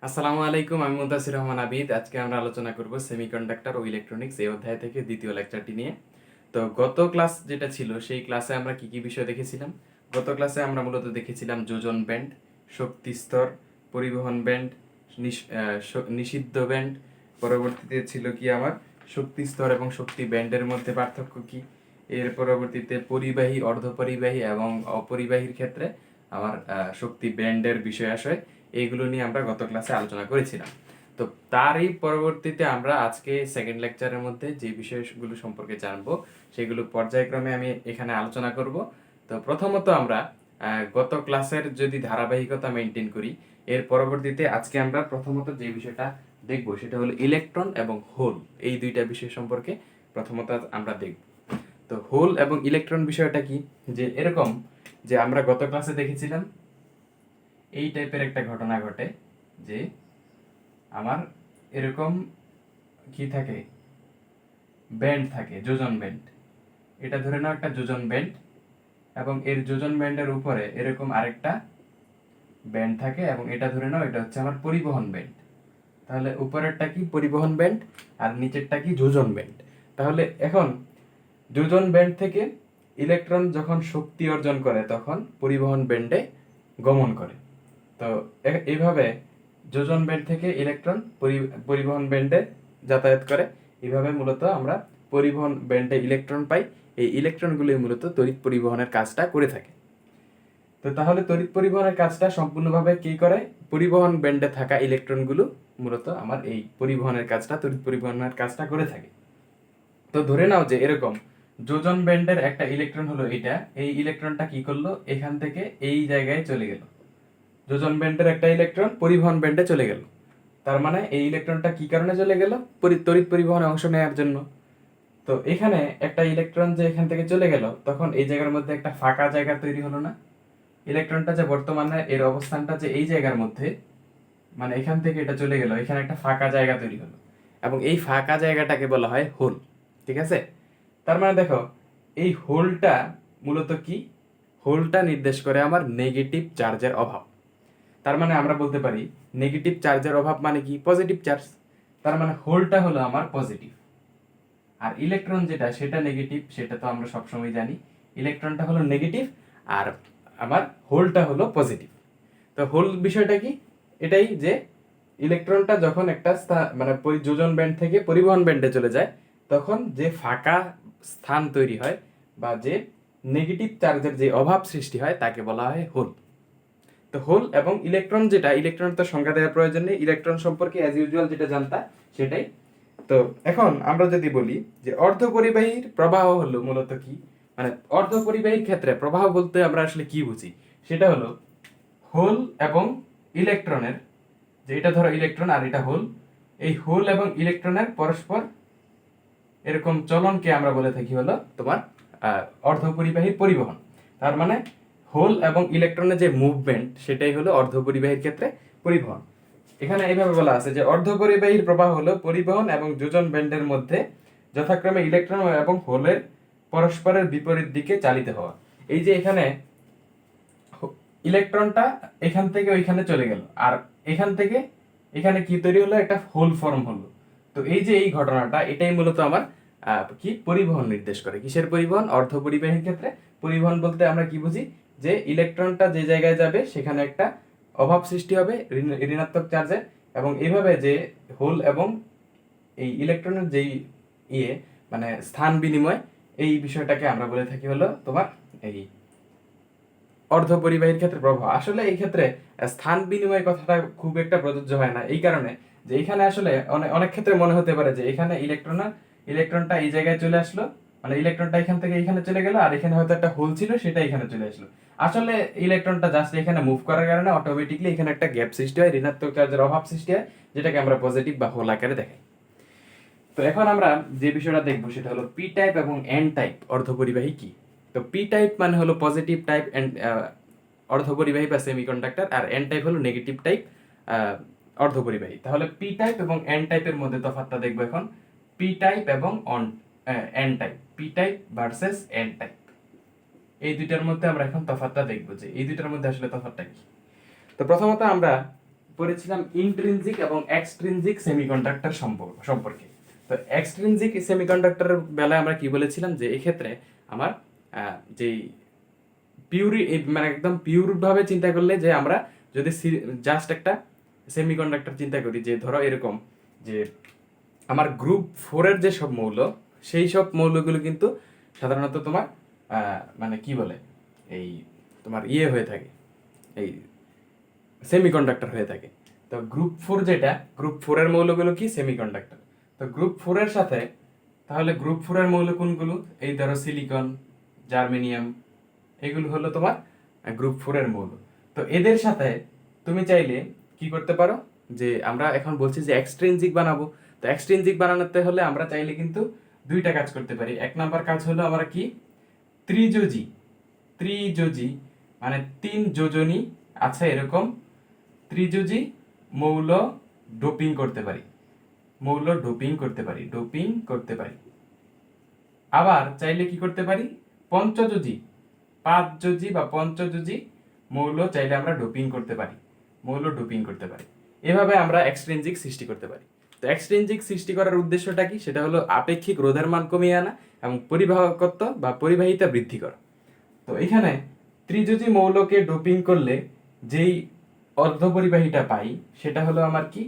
আসসালামু আলাইকুম, আমি মুদাসির রহমান আবিদ। আজকে আমরা আলোচনা করব সেমিকন্ডাক্টর ও ইলেকট্রনিক্স এই অধ্যায় থেকে দ্বিতীয় লেকচারটি নিয়ে। তো গত ক্লাস যেটা ছিল সেই ক্লাসে আমরা কি কি বিষয় দেখেছিলাম? গত ক্লাসে আমরা মূলত দেখেছিলাম যোজন ব্যান্ড, শক্তি স্তর, পরিবহন ব্যান্ড, নিষিদ্ধ ব্যান্ড। পরবর্তীতে ছিল কি আমার শক্তি স্তর এবং শক্তি ব্যান্ডের মধ্যে পার্থক্য কি। এর পরবর্তীতে পরিবাহী, অর্ধপরিবাহী এবং অপরিবাহীর ক্ষেত্রে আমার শক্তি ব্যান্ডের বিষয় আসে। এইগুলো নিয়ে আমরা গত ক্লাসে আলোচনা করেছিলাম। তো তারই পরবর্তীতে আমরা আজকে সেকেন্ড লেকচারের মধ্যে যে বিষয়গুলো সম্পর্কে জানবো সেগুলো পর্যায়ক্রমে আমি এখানে আলোচনা করব। তো প্রথমত আমরা গত ক্লাসের যদি ধারাবাহিকতা মেনটেন করি, এর পরবর্তীতে আজকে আমরা প্রথমত যে বিষয়টা দেখব সেটা হলো ইলেকট্রন এবং হোল। এই দুইটা বিষয় সম্পর্কে প্রথমত আমরা দেখব। তো হোল এবং ইলেকট্রন বিষয়টা কি, যে এরকম যে আমরা গত ক্লাসে দেখেছিলাম এই টাইপের একটা ঘটনা ঘটে যে আমার এরকম কি থাকে, ব্যান্ড থাকে, যোজন ব্যান্ড। এটা ধরে নাও একটা যোজন ব্যান্ড, এবং এর যোজন ব্যান্ডের উপরে এরকম আরেকটা ব্যান্ড থাকে, এবং এটা ধরে নাও এটা হচ্ছে আমার পরিবহন ব্যান্ড। তাহলে উপরেরটা কি পরিবহন ব্যান্ড আর নিচেরটা কি যোজন ব্যান্ড। তাহলে এখন যোজন ব্যান্ড থেকে ইলেকট্রন যখন শক্তি অর্জন করে তখন পরিবহন ব্যান্ডে গমন করে। তো এইভাবে যোজন ব্যান্ড থেকে ইলেকট্রন পরিবহন ব্যান্ডে যাতায়াত করে। এইভাবে মূলত আমরা পরিবহন ব্যান্ডে ইলেকট্রন পাই। এই ইলেকট্রনগুলি মূলত তড়িৎ পরিবহনের কাজটা করে থাকে। তো তাহলে তড়িৎ পরিবহনের কাজটা সম্পূর্ণভাবে কি করে? পরিবহন ব্যান্ডে থাকা ইলেকট্রনগুলো মূলত আমার এই পরিবহনের কাজটা, তড়িৎ পরিবহনের কাজটা করে থাকে। তো ধরে নাও যে এরকম যোজন ব্যান্ডের একটা ইলেকট্রন হলো এটা, এই ইলেকট্রনটা কি করলো, এখান থেকে এই জায়গায় চলে গেল। যোজন ব্যান্ডের একটা ইলেকট্রন পরিবহন ব্যান্ডে চলে গেল। তার মানে এই ইলেকট্রনটা কি কারণে চলে গেল? তড়িৎ পরিবহনে অংশ নেওয়ার জন্য। তো এখানে একটা ইলেকট্রন যে এখান থেকে চলে গেল, তখন এই জায়গার মধ্যে একটা ফাঁকা জায়গা তৈরি হলো না? ইলেকট্রনটা যে বর্তমানে এর অবস্থানটা যে এই জায়গার মধ্যে, মানে এখান থেকে এটা চলে গেল, এখানে একটা ফাঁকা জায়গা তৈরি হলো, এবং এই ফাঁকা জায়গাটাকে বলা হয় হোল। ঠিক আছে? তার মানে দেখো, এই হোলটা মূলত কি? হোলটা নির্দেশ করে আমার নেগেটিভ চার্জের অভাব। তার মানে আমরা বলতে পারি নেগেটিভ চার্জের অভাব মানে কি? Positive charge. তার মানে হোলটা হলো আমার পজিটিভ, আর ইলেকট্রন যেটা সেটা নেগেটিভ। সেটা তো আমরা সবসময় জানি, ইলেকট্রনটা হলো নেগেটিভ আর আমার হোলটা হলো পজিটিভ। তো হোল বিষয়টা কি? এটাই যে ইলেকট্রনটা যখন একটা মানে যোজন ব্যান্ড থেকে পরিবহন ব্যান্ডে চলে যায়, তখন যে ফাঁকা স্থান তৈরি হয় বা যে নেগেটিভ চার্জের যে অভাব সৃষ্টি হয় তাকে বলা হয় হোল। তো হোল এবং ইলেকট্রন, যেটা ইলেকট্রন তো সংজ্ঞা দেওয়ার প্রয়োজন নেই, ইলেকট্রন সম্পর্কে অ্যাজ ইউজুয়াল যেটা জানতা সেটাই। তো এখন আমরা যদি বলি যে অর্ধপরিবাহীর প্রবাহ হলো মূলত কি, মানে অর্ধপরিবাহীর ক্ষেত্রে প্রবাহ বলতে আমরা আসলে কি বুঝি, সেটা হলো হোল এবং ইলেকট্রনের, যে এটা ধরো ইলেকট্রন আর এটা হোল, এই হোল এবং ইলেকট্রনের পরস্পর এরকম চলনকে আমরা বলে থাকি হলো তোমার অর্ধপরিবাহীর পরিবহন। তার মানে হোল এবং ইলেকট্রনের যে মুভমেন্ট সেটাই হলো অর্ধপরিবাহীর ক্ষেত্রে পরিবহন। এখানে এইভাবে বলা আছে যে অর্ধপরিবাহীর প্রবাহ হলো পরিবহন এবং যোজন ব্যান্ডের মধ্যে যথাক্রমে ইলেকট্রন এবং হোলের পরস্পরের বিপরীত দিকে চালিত হওয়া। এই যে এখানে ইলেকট্রনটা এখান থেকে ওইখানে চলে গেল, আর এখান থেকে এখানে কি তৈরি হলো? একটা হোল ফর্ম হলো। তো এই যে এই ঘটনাটা, এটাই মূলত আমার কি পরিবহন নির্দেশ করে। কিসের পরিবহন? অর্ধপরিবাহীর ক্ষেত্রে পরিবহন বলতে আমরা কি বুঝি? যে ইলেকট্রনটা যে জায়গায় যাবে সেখানে একটা অভাব সৃষ্টি হবে ঋণাত্মক চার্জের, এবং এইভাবে যে হোল এবং এই ইলেকট্রনের যেই ইয়ে মানে স্থান বিনিময়, এই বিষয়টাকে আমরা বলে থাকি হলো তোমার এই অর্ধপরিবাহীর ক্ষেত্রে প্রবাহ। আসলে এই ক্ষেত্রে স্থান বিনিময় কথাটা খুব একটা প্রযোজ্য হয় না, এই কারণে যে এখানে আসলে অনেক অনেক ক্ষেত্রে মনে হতে পারে যে এখানে ইলেকট্রনটা এই জায়গায় চলে আসলো, মানে ইলেকট্রনটা এখান থেকে এখানে চলে গেল, আর এখানে হয়তো একটা হোল ছিল সেটা এখানে চলে আসলো। আসলে ইলেকট্রনটা জাস্ট এখানে মুভ করার কারণে অটোমেটিকলি এখানে একটা গ্যাপ সৃষ্টি হয়, ঋণাত্মক চার্জের অভাব সৃষ্টি হয়, যেটাকে আমরা পজিটিভ বা হোল আকারে দেখাই। তো এখন আমরা যে বিষয়টা দেখবো সেটা হলো পি টাইপ এবং এন টাইপ অর্ধপরিবাহী কি। তো পি টাইপ মানে হলো পজিটিভ টাইপ এন্ড অর্ধপরিবাহী বা সেমিকন্ডাক্টর, আর এন টাইপ হলো নেগেটিভ টাইপ অর্ধপরিবাহী। তাহলে পি টাইপ এবং এন টাইপের মধ্যে তফাৎটা দেখবো এখন। পি টাইপ এবং N type, P type versus N type, এই দুইটার মধ্যে আমরা এখন তফাৎটা দেখবো যে এই দুইটার মধ্যে আসলে তফাৎটা কি। তো প্রথমত আমরা পড়েছিলাম ইন্ট্রিনজিক এবং এক্সট্রিনজিক সেমিকন্ডাক্টর সম্পর্কে। তো এক্সট্রিনজিক সেমিকন্ডাক্টরের বেলায় আমরা কি বলেছিলাম যে এক্ষেত্রে আমার যেই মানে একদম পিওর ভাবে চিন্তা করলে, যে আমরা যদি জাস্ট একটা সেমিকন্ডাক্টর চিন্তা করি, যে ধরো এরকম যে আমার গ্রুপ 4-এর যে সব মৌল, সেই সব মৌলগুলো কিন্তু সাধারণত তোমার মানে কি বলে, এই তোমার হয়ে থাকে, এই সেমিকন্ডাক্টর হয়ে থাকে। তো গ্রুপ 4 যেটা, গ্রুপ 4-এর মৌলগুলো কি সেমিকন্ডাক্টর। তো গ্রুপ 4-এর সাথে তাহলে গ্রুপ 4-এর মৌল কোনগুলো, এই ধরো সিলিকন, জার্মেনিয়াম, এগুলো হলো তোমার গ্রুপ 4-এর মৌল। তো এদের সাথে তুমি চাইলে কি করতে পারো, যে আমরা এখন বলছি যে এক্সট্রিনজিক বানাবো। তো এক্সট্রিনজিক বানাতে হলে আমরা চাইলে কিন্তু দুইটা কাজ করতে পারি। এক নাম্বার কাজ হলো আমরা কি ত্রিযোজী, মানে 3 যোজনী আছে এরকম ত্রিযোজী মৌল ডোপিং করতে পারি, ডোপিং করতে পারি। আবার চাইলে কি করতে পারি, পঞ্চযোজী, 5 যোজী বা পঞ্চযোজী মৌল চাইলে আমরা ডোপিং করতে পারি। এভাবে আমরা এক্সট্রিনজিক সৃষ্টি করতে পারি। তো এক্সট্রিনজিক সৃষ্টি করার উদ্দেশ্যটা কি, সেটা হলো আপেক্ষিক রোধের মান কমিয়ে আনা এবং পরিবাহকত্ব বা পরিবাহিতা বৃদ্ধি করা। তো এখানে ত্রিযোজী মৌলকে ডোপিং করলে যেই অর্ধপরিবাহীটা পাই সেটা হলো আমার কি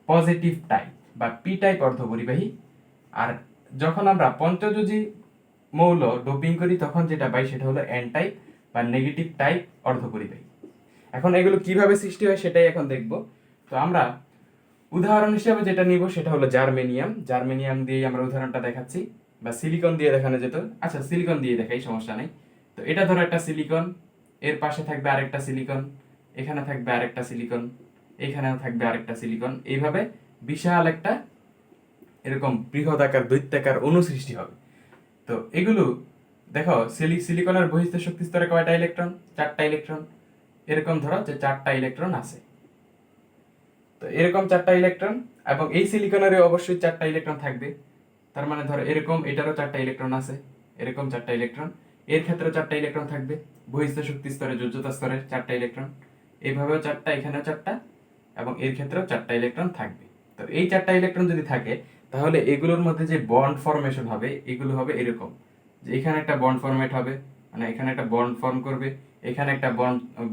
পজিটিভ টাইপ বা পি টাইপ অর্ধপরিবাহী। আর যখন আমরা পঞ্চযোজী মৌল ডোপিং করি তখন যেটা পাই সেটা হলো এন টাইপ বা নেগেটিভ টাইপ অর্ধপরিবাহী। এখন এগুলো কিভাবে সৃষ্টি হয় সেটাই এখন দেখব। তো আমরা উদাহরণ হিসেবে যেটা নিব সেটা হলো জার্মেনিয়াম দিয়ে আমরা উদাহরণটা দেখাচ্ছি, বা সিলিকন দিয়ে দেখানো যেত। আচ্ছা, সিলিকন দিয়ে দেখাই, সমস্যা নাই। তো এটা ধরো একটা সিলিকন, এর পাশে থাকবে আরেকটা সিলিকন, এখানে থাকবে আরেকটা সিলিকন, এখানেও থাকবে আরেকটা সিলিকন। এইভাবে বিশাল একটা এরকম বৃহদাকার দৈত্যাকার অণু সৃষ্টি হবে। তো এগুলো দেখো, সিলিকনের বহিস্থ শক্তি স্তরে কয়টা ইলেকট্রন, 4টা ইলেকট্রন। এরকম ধরো যে 4টা ইলেকট্রন আছে। তো এরকম 4টা ইলেকট্রন, এবং এই সিলিকনেরও অবশ্যই 4টা ইলেকট্রন থাকবে। তার মানে ধরো এরকম এটারও 4টা ইলেকট্রন আছে, এরকম 4টা ইলেকট্রন, এর ক্ষেত্রেও 4টা ইলেকট্রন থাকবে। বহিস্থ শক্তি স্তরে, যোজ্যতা স্তরে 4টা ইলেকট্রন, এইভাবেও 4টা, এখানেও 4টা, এবং এর ক্ষেত্রেও 4টা ইলেকট্রন থাকবে। তো এই 4টা ইলেকট্রন যদি থাকে তাহলে এগুলোর মধ্যে যে বন্ড ফরমেশন হবে এগুলো হবে এরকম, যে এখানে একটা বন্ড ফরমেট হবে, মানে এখানে একটা বন্ড ফর্ম করবে, এখানে একটা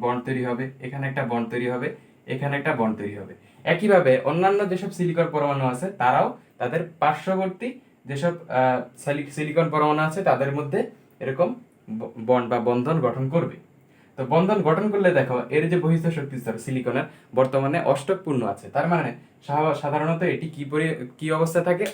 বন্ড তৈরি হবে, এখানে একটা বন্ড তৈরি হবে, এখানে একটা বন্ড তৈরি হবে। একইভাবে অন্যান্য যেসব সিলিকন পরমাণু আছে তারাও তাদের পার্শ্ববর্তী যেসব সিলিকন পরমাণু আছে তাদের মধ্যে এরকম বন্ড বা বন্ধন গঠন করবে। তো বন্ধন গঠন করলে দেখো এর যে বহিস্থ শক্তি স্তর সিলিকনের বর্তমানে অষ্টক পূর্ণ আছে। তার মানে সাধারণত এটি কি অবস্থায় থাকে,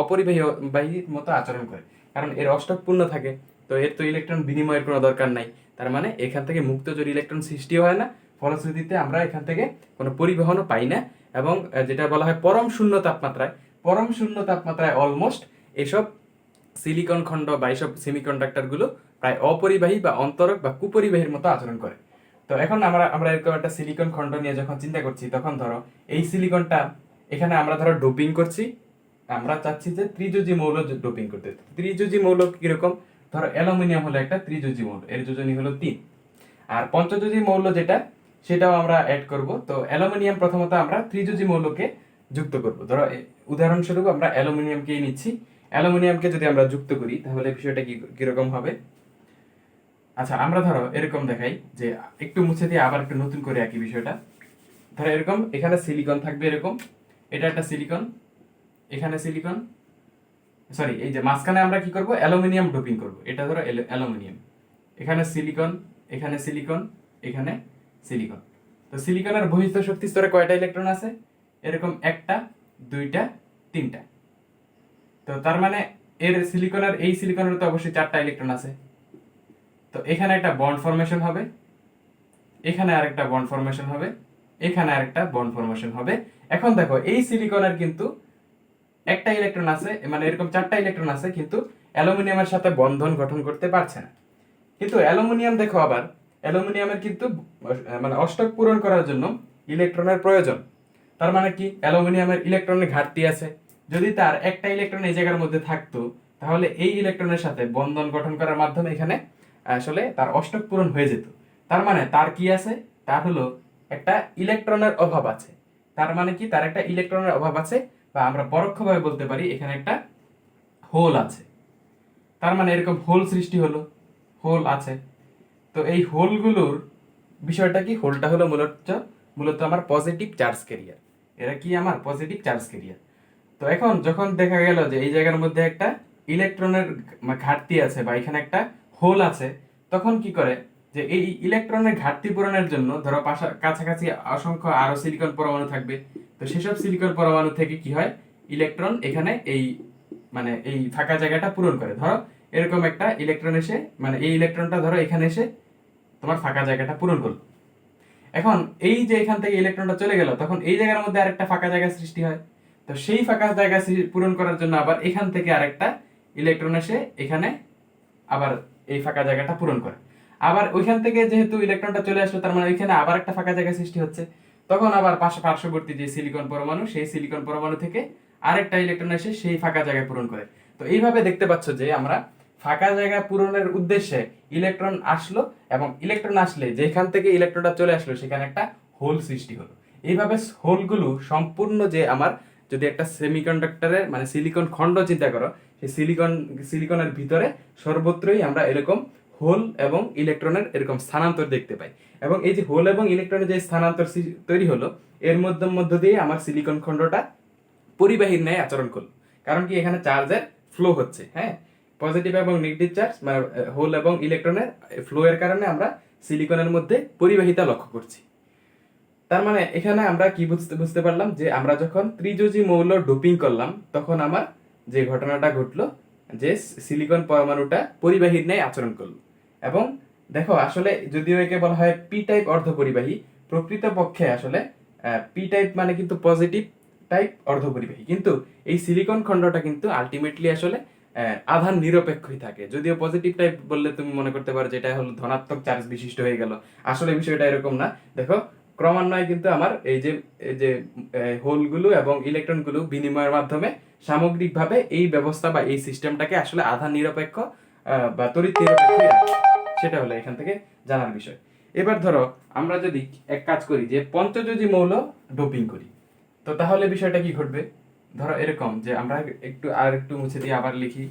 অপরিবাহীর মতো আচরণ করে, কারণ এর অষ্টক পূর্ণ থাকে। তো এর তো ইলেকট্রন বিনিময়ের কোনো দরকার নাই। তার মানে এখান থেকে মুক্তজোড় ইলেকট্রন সৃষ্টি হয় না, ফলশ্রুতিতে আমরা এখান থেকে কোনো পরিবহনও পাই না। এবং যেটা বলা হয় পরম শূন্য তাপমাত্রায় অলমোস্ট এসব সিলিকন খণ্ড বা এইসব সেমিকন্ডাক্টর গুলো প্রায় অপরিবাহী বা অন্তরক বা কুপরিবাহীর মতো আচরণ করে। তো এখন আমরা এরকম একটা সিলিকন খণ্ড নিয়ে যখন চিন্তা করছি, তখন ধরো এই সিলিকনটা এখানে আমরা ধরো ডোপিং করছি, আমরা চাচ্ছি যে ত্রিযোজী মৌল ডোপিং করতে। ত্রিযোজী মৌল কিরকম, ধরো অ্যালুমিনিয়াম হলো একটা ত্রিযোজী মৌল, এর যোজনী হলো 3। আর পঞ্চযোজী মৌল যেটা, সেটাও আমরা অ্যাড করব। তো অ্যালুমিনিয়াম প্রথমত আমরা ত্রিযোজী মৌলকে যুক্ত করব। ধরো উদাহরণস্বরূপ আমরা অ্যালুমিনিয়ামকেই নিচ্ছি। অ্যালুমিনিয়ামকে যদি আমরা যুক্ত করি তাহলে বিষয়টা কিরকম হবে। আচ্ছা, আমরা ধরো এরকম দেখাই, যে একটু মুছে দিয়ে আবার একটু নতুন করে একই বিষয়টা। ধরো এরকম এখানে সিলিকন থাকবে, এরকম এটা একটা সিলিকন, এখানে সিলিকন, সরি এই যে মাঝখানে আমরা কি করব, অ্যালুমিনিয়াম ডোপিং করব। এটা ধরো অ্যালুমিনিয়াম, এখানে সিলিকন, এখানে সিলিকন, এখানে সিলিকন। তো সিলিকনের বহিস্থ শক্তি স্তরে কয়টা ইলেকট্রন আছে, এরকম 1টা 2টা 3টা। তো তার মানে এই সিলিকনের তো অবশ্যই 4টা ইলেকট্রন আছে। তো এখানে একটা বন্ড ফরমেশন হবে, এখানে আরেকটা বন্ড ফরমেশন হবে, এখানে আরেকটা বন্ড ফরমেশন হবে। এখন দেখো এই সিলিকনের কিন্তু একটা ইলেকট্রন আছে, মানে এরকম 4টা ইলেকট্রন আছে, কিন্তু অ্যালুমিনিয়ামের সাথে বন্ধন গঠন করতে পারছে না। কিন্তু অ্যালুমিনিয়াম দেখো, আবার অ্যালুমিনিয়ামের কিন্তু মানে অষ্টক পূরণ করার জন্য ইলেকট্রনের প্রয়োজন। তার মানে কি, অ্যালুমিনিয়ামের ইলেকট্রনের ঘাটতি আছে। যদি তার একটা ইলেকট্রন এই জায়গার মধ্যে থাকতো তাহলে এই ইলেকট্রনের সাথে বন্ধন গঠন করার মাধ্যমে এখানে আসলে তার অষ্টক পূরণ হয়ে যেত। তার মানে তার কি আছে, তার হলো একটা ইলেকট্রনের অভাব আছে। তার মানে কি, তার একটা ইলেকট্রনের অভাব আছে, বা আমরা পরোক্ষভাবে বলতে পারি এখানে একটা হোল আছে। তার মানে এরকম হোল সৃষ্টি হলো, হোল আছে। তো এই হোলগুলোর বিষয়টা কি, হোলটা হলো মূলত মূলত আমার পজিটিভ চার্জ ক্যারিয়ার। এরা কি আমার পজিটিভ চার্জ ক্যারিয়ার। তো এখন যখন দেখা গেল যে এই জায়গার মধ্যে একটা ইলেকট্রনের ঘাটতি আছে বা এখানে একটা হোল আছে, তখন কি করে যে এই ইলেকট্রনের ঘাটতি পূরণের জন্য ধরো কাছাকাছি অসংখ্য আরো সিলিকন পরমাণু থাকবে। তো সেসব সিলিকন পরমাণু থেকে কি হয়, ইলেকট্রন এখানে এই মানে এই ফাঁকা জায়গাটা পূরণ করে। ধরো এরকম একটা ইলেকট্রন এসে, মানে এই ইলেকট্রনটা ধরো এখানে এসে তোমার ফাঁকা জায়গাটা পূরণ করলো। এখন এই যে এখান থেকে ইলেকট্রনটা চলে গেল, তখন এই জায়গার মধ্যে আরেকটা ফাঁকা জায়গা সৃষ্টি হয়। তো সেই ফাঁকা জায়গা পূরণ করার জন্য আবার এখান থেকে আরেকটা ইলেকট্রন এসে এখানে আবার এই ফাঁকা জায়গাটা পূরণ করে। আবার ওইখান থেকে যেহেতু ইলেকট্রনটা চলে আসলো, তার মানে ওইখানে আবার একটা ফাঁকা জায়গা সৃষ্টি হচ্ছে। তখন আবার পার্শ্ববর্তী যে সিলিকন পরমাণু, সেই সিলিকন পরমাণু থেকে আরেকটা ইলেকট্রন এসে সেই ফাঁকা জায়গা পূরণ করে। তো এইভাবে দেখতে পাচ্ছ যে আমরা ফাঁকা জায়গা পূরণের উদ্দেশ্যে ইলেকট্রন আসলো, এবং ইলেকট্রন আসলে যেখান থেকে ইলেকট্রনটা চলে আসলো সেখানে একটা হোল সৃষ্টি হলো। এইভাবে হোলগুলো সম্পূর্ণ যে আমার, যদি একটা সেমিকন্ডাক্টরের মানে সিলিকন খণ্ড চিন্তা করো, সেই সিলিকনের ভিতরে সর্বত্রই আমরা এরকম হোল এবং ইলেকট্রনের এরকম স্থানান্তর দেখতে পাই। এবং এই যে হোল এবং ইলেকট্রনের যে স্থানান্তর তৈরি হলো, এর মধ্য দিয়ে আমার সিলিকন খণ্ডটা পরিবাহীর ন্যায় আচরণ করলো। কারণ কি, এখানে চার্জের ফ্লো হচ্ছে। হ্যাঁ, পজিটিভ এবং নেগেটিভ চার্জ মানে হোল এবং ইলেকট্রনের ফ্লো এর কারণে আমরা সিলিকনের মধ্যে পরিবাহিতা লক্ষ্য করছি। তার মানে এখানে আমরা কি বুঝতে পারলাম যে আমরা যখন ত্রিযোজী মৌল ডোপিং করলাম, তখন আমার যে ঘটনাটা ঘটলো যে সিলিকন পরমাণুটা পরিবাহীর ন্যায় আচরণ করলো। এবং দেখো, আসলে যদিও একে বলা হয় পি টাইপ অর্ধপরিবাহী, প্রকৃতপক্ষে আসলে পি টাইপ মানে কিন্তু পজিটিভ টাইপ অর্ধপরিবাহী, কিন্তু এই সিলিকন খণ্ডটা কিন্তু আলটিমেটলি আসলে আধান নিরপেক্ষই থাকে। যদিও পজিটিভ টাইপ বললে তুমি মনে করতে পারো যে এটা হলো ধনাত্মক চার্জ বিশিষ্ট হয়ে গেল, আসলে বিষয়টা এরকম না। দেখো, ক্রমান্বয়ে কিন্তু আমার এই যে হোলগুলো এবং ইলেকট্রনগুলো বিনিময়ের মাধ্যমে সামগ্রিকভাবে এই ব্যবস্থা বা এই সিস্টেমটাকে আসলে আধান নিরপেক্ষ বা তড়িৎ নিরপেক্ষ রাখে। সেটা হলো এখান থেকে জানার বিষয়। এবার ধরো আমরা যদি এক কাজ করি যে পঞ্চযোজী মৌল ডোপিং করি, তো তাহলে বিষয়টা কি ঘটবে। ধরো এরকম যে আমরা একটু মুছে দিয়ে আবার লিখি।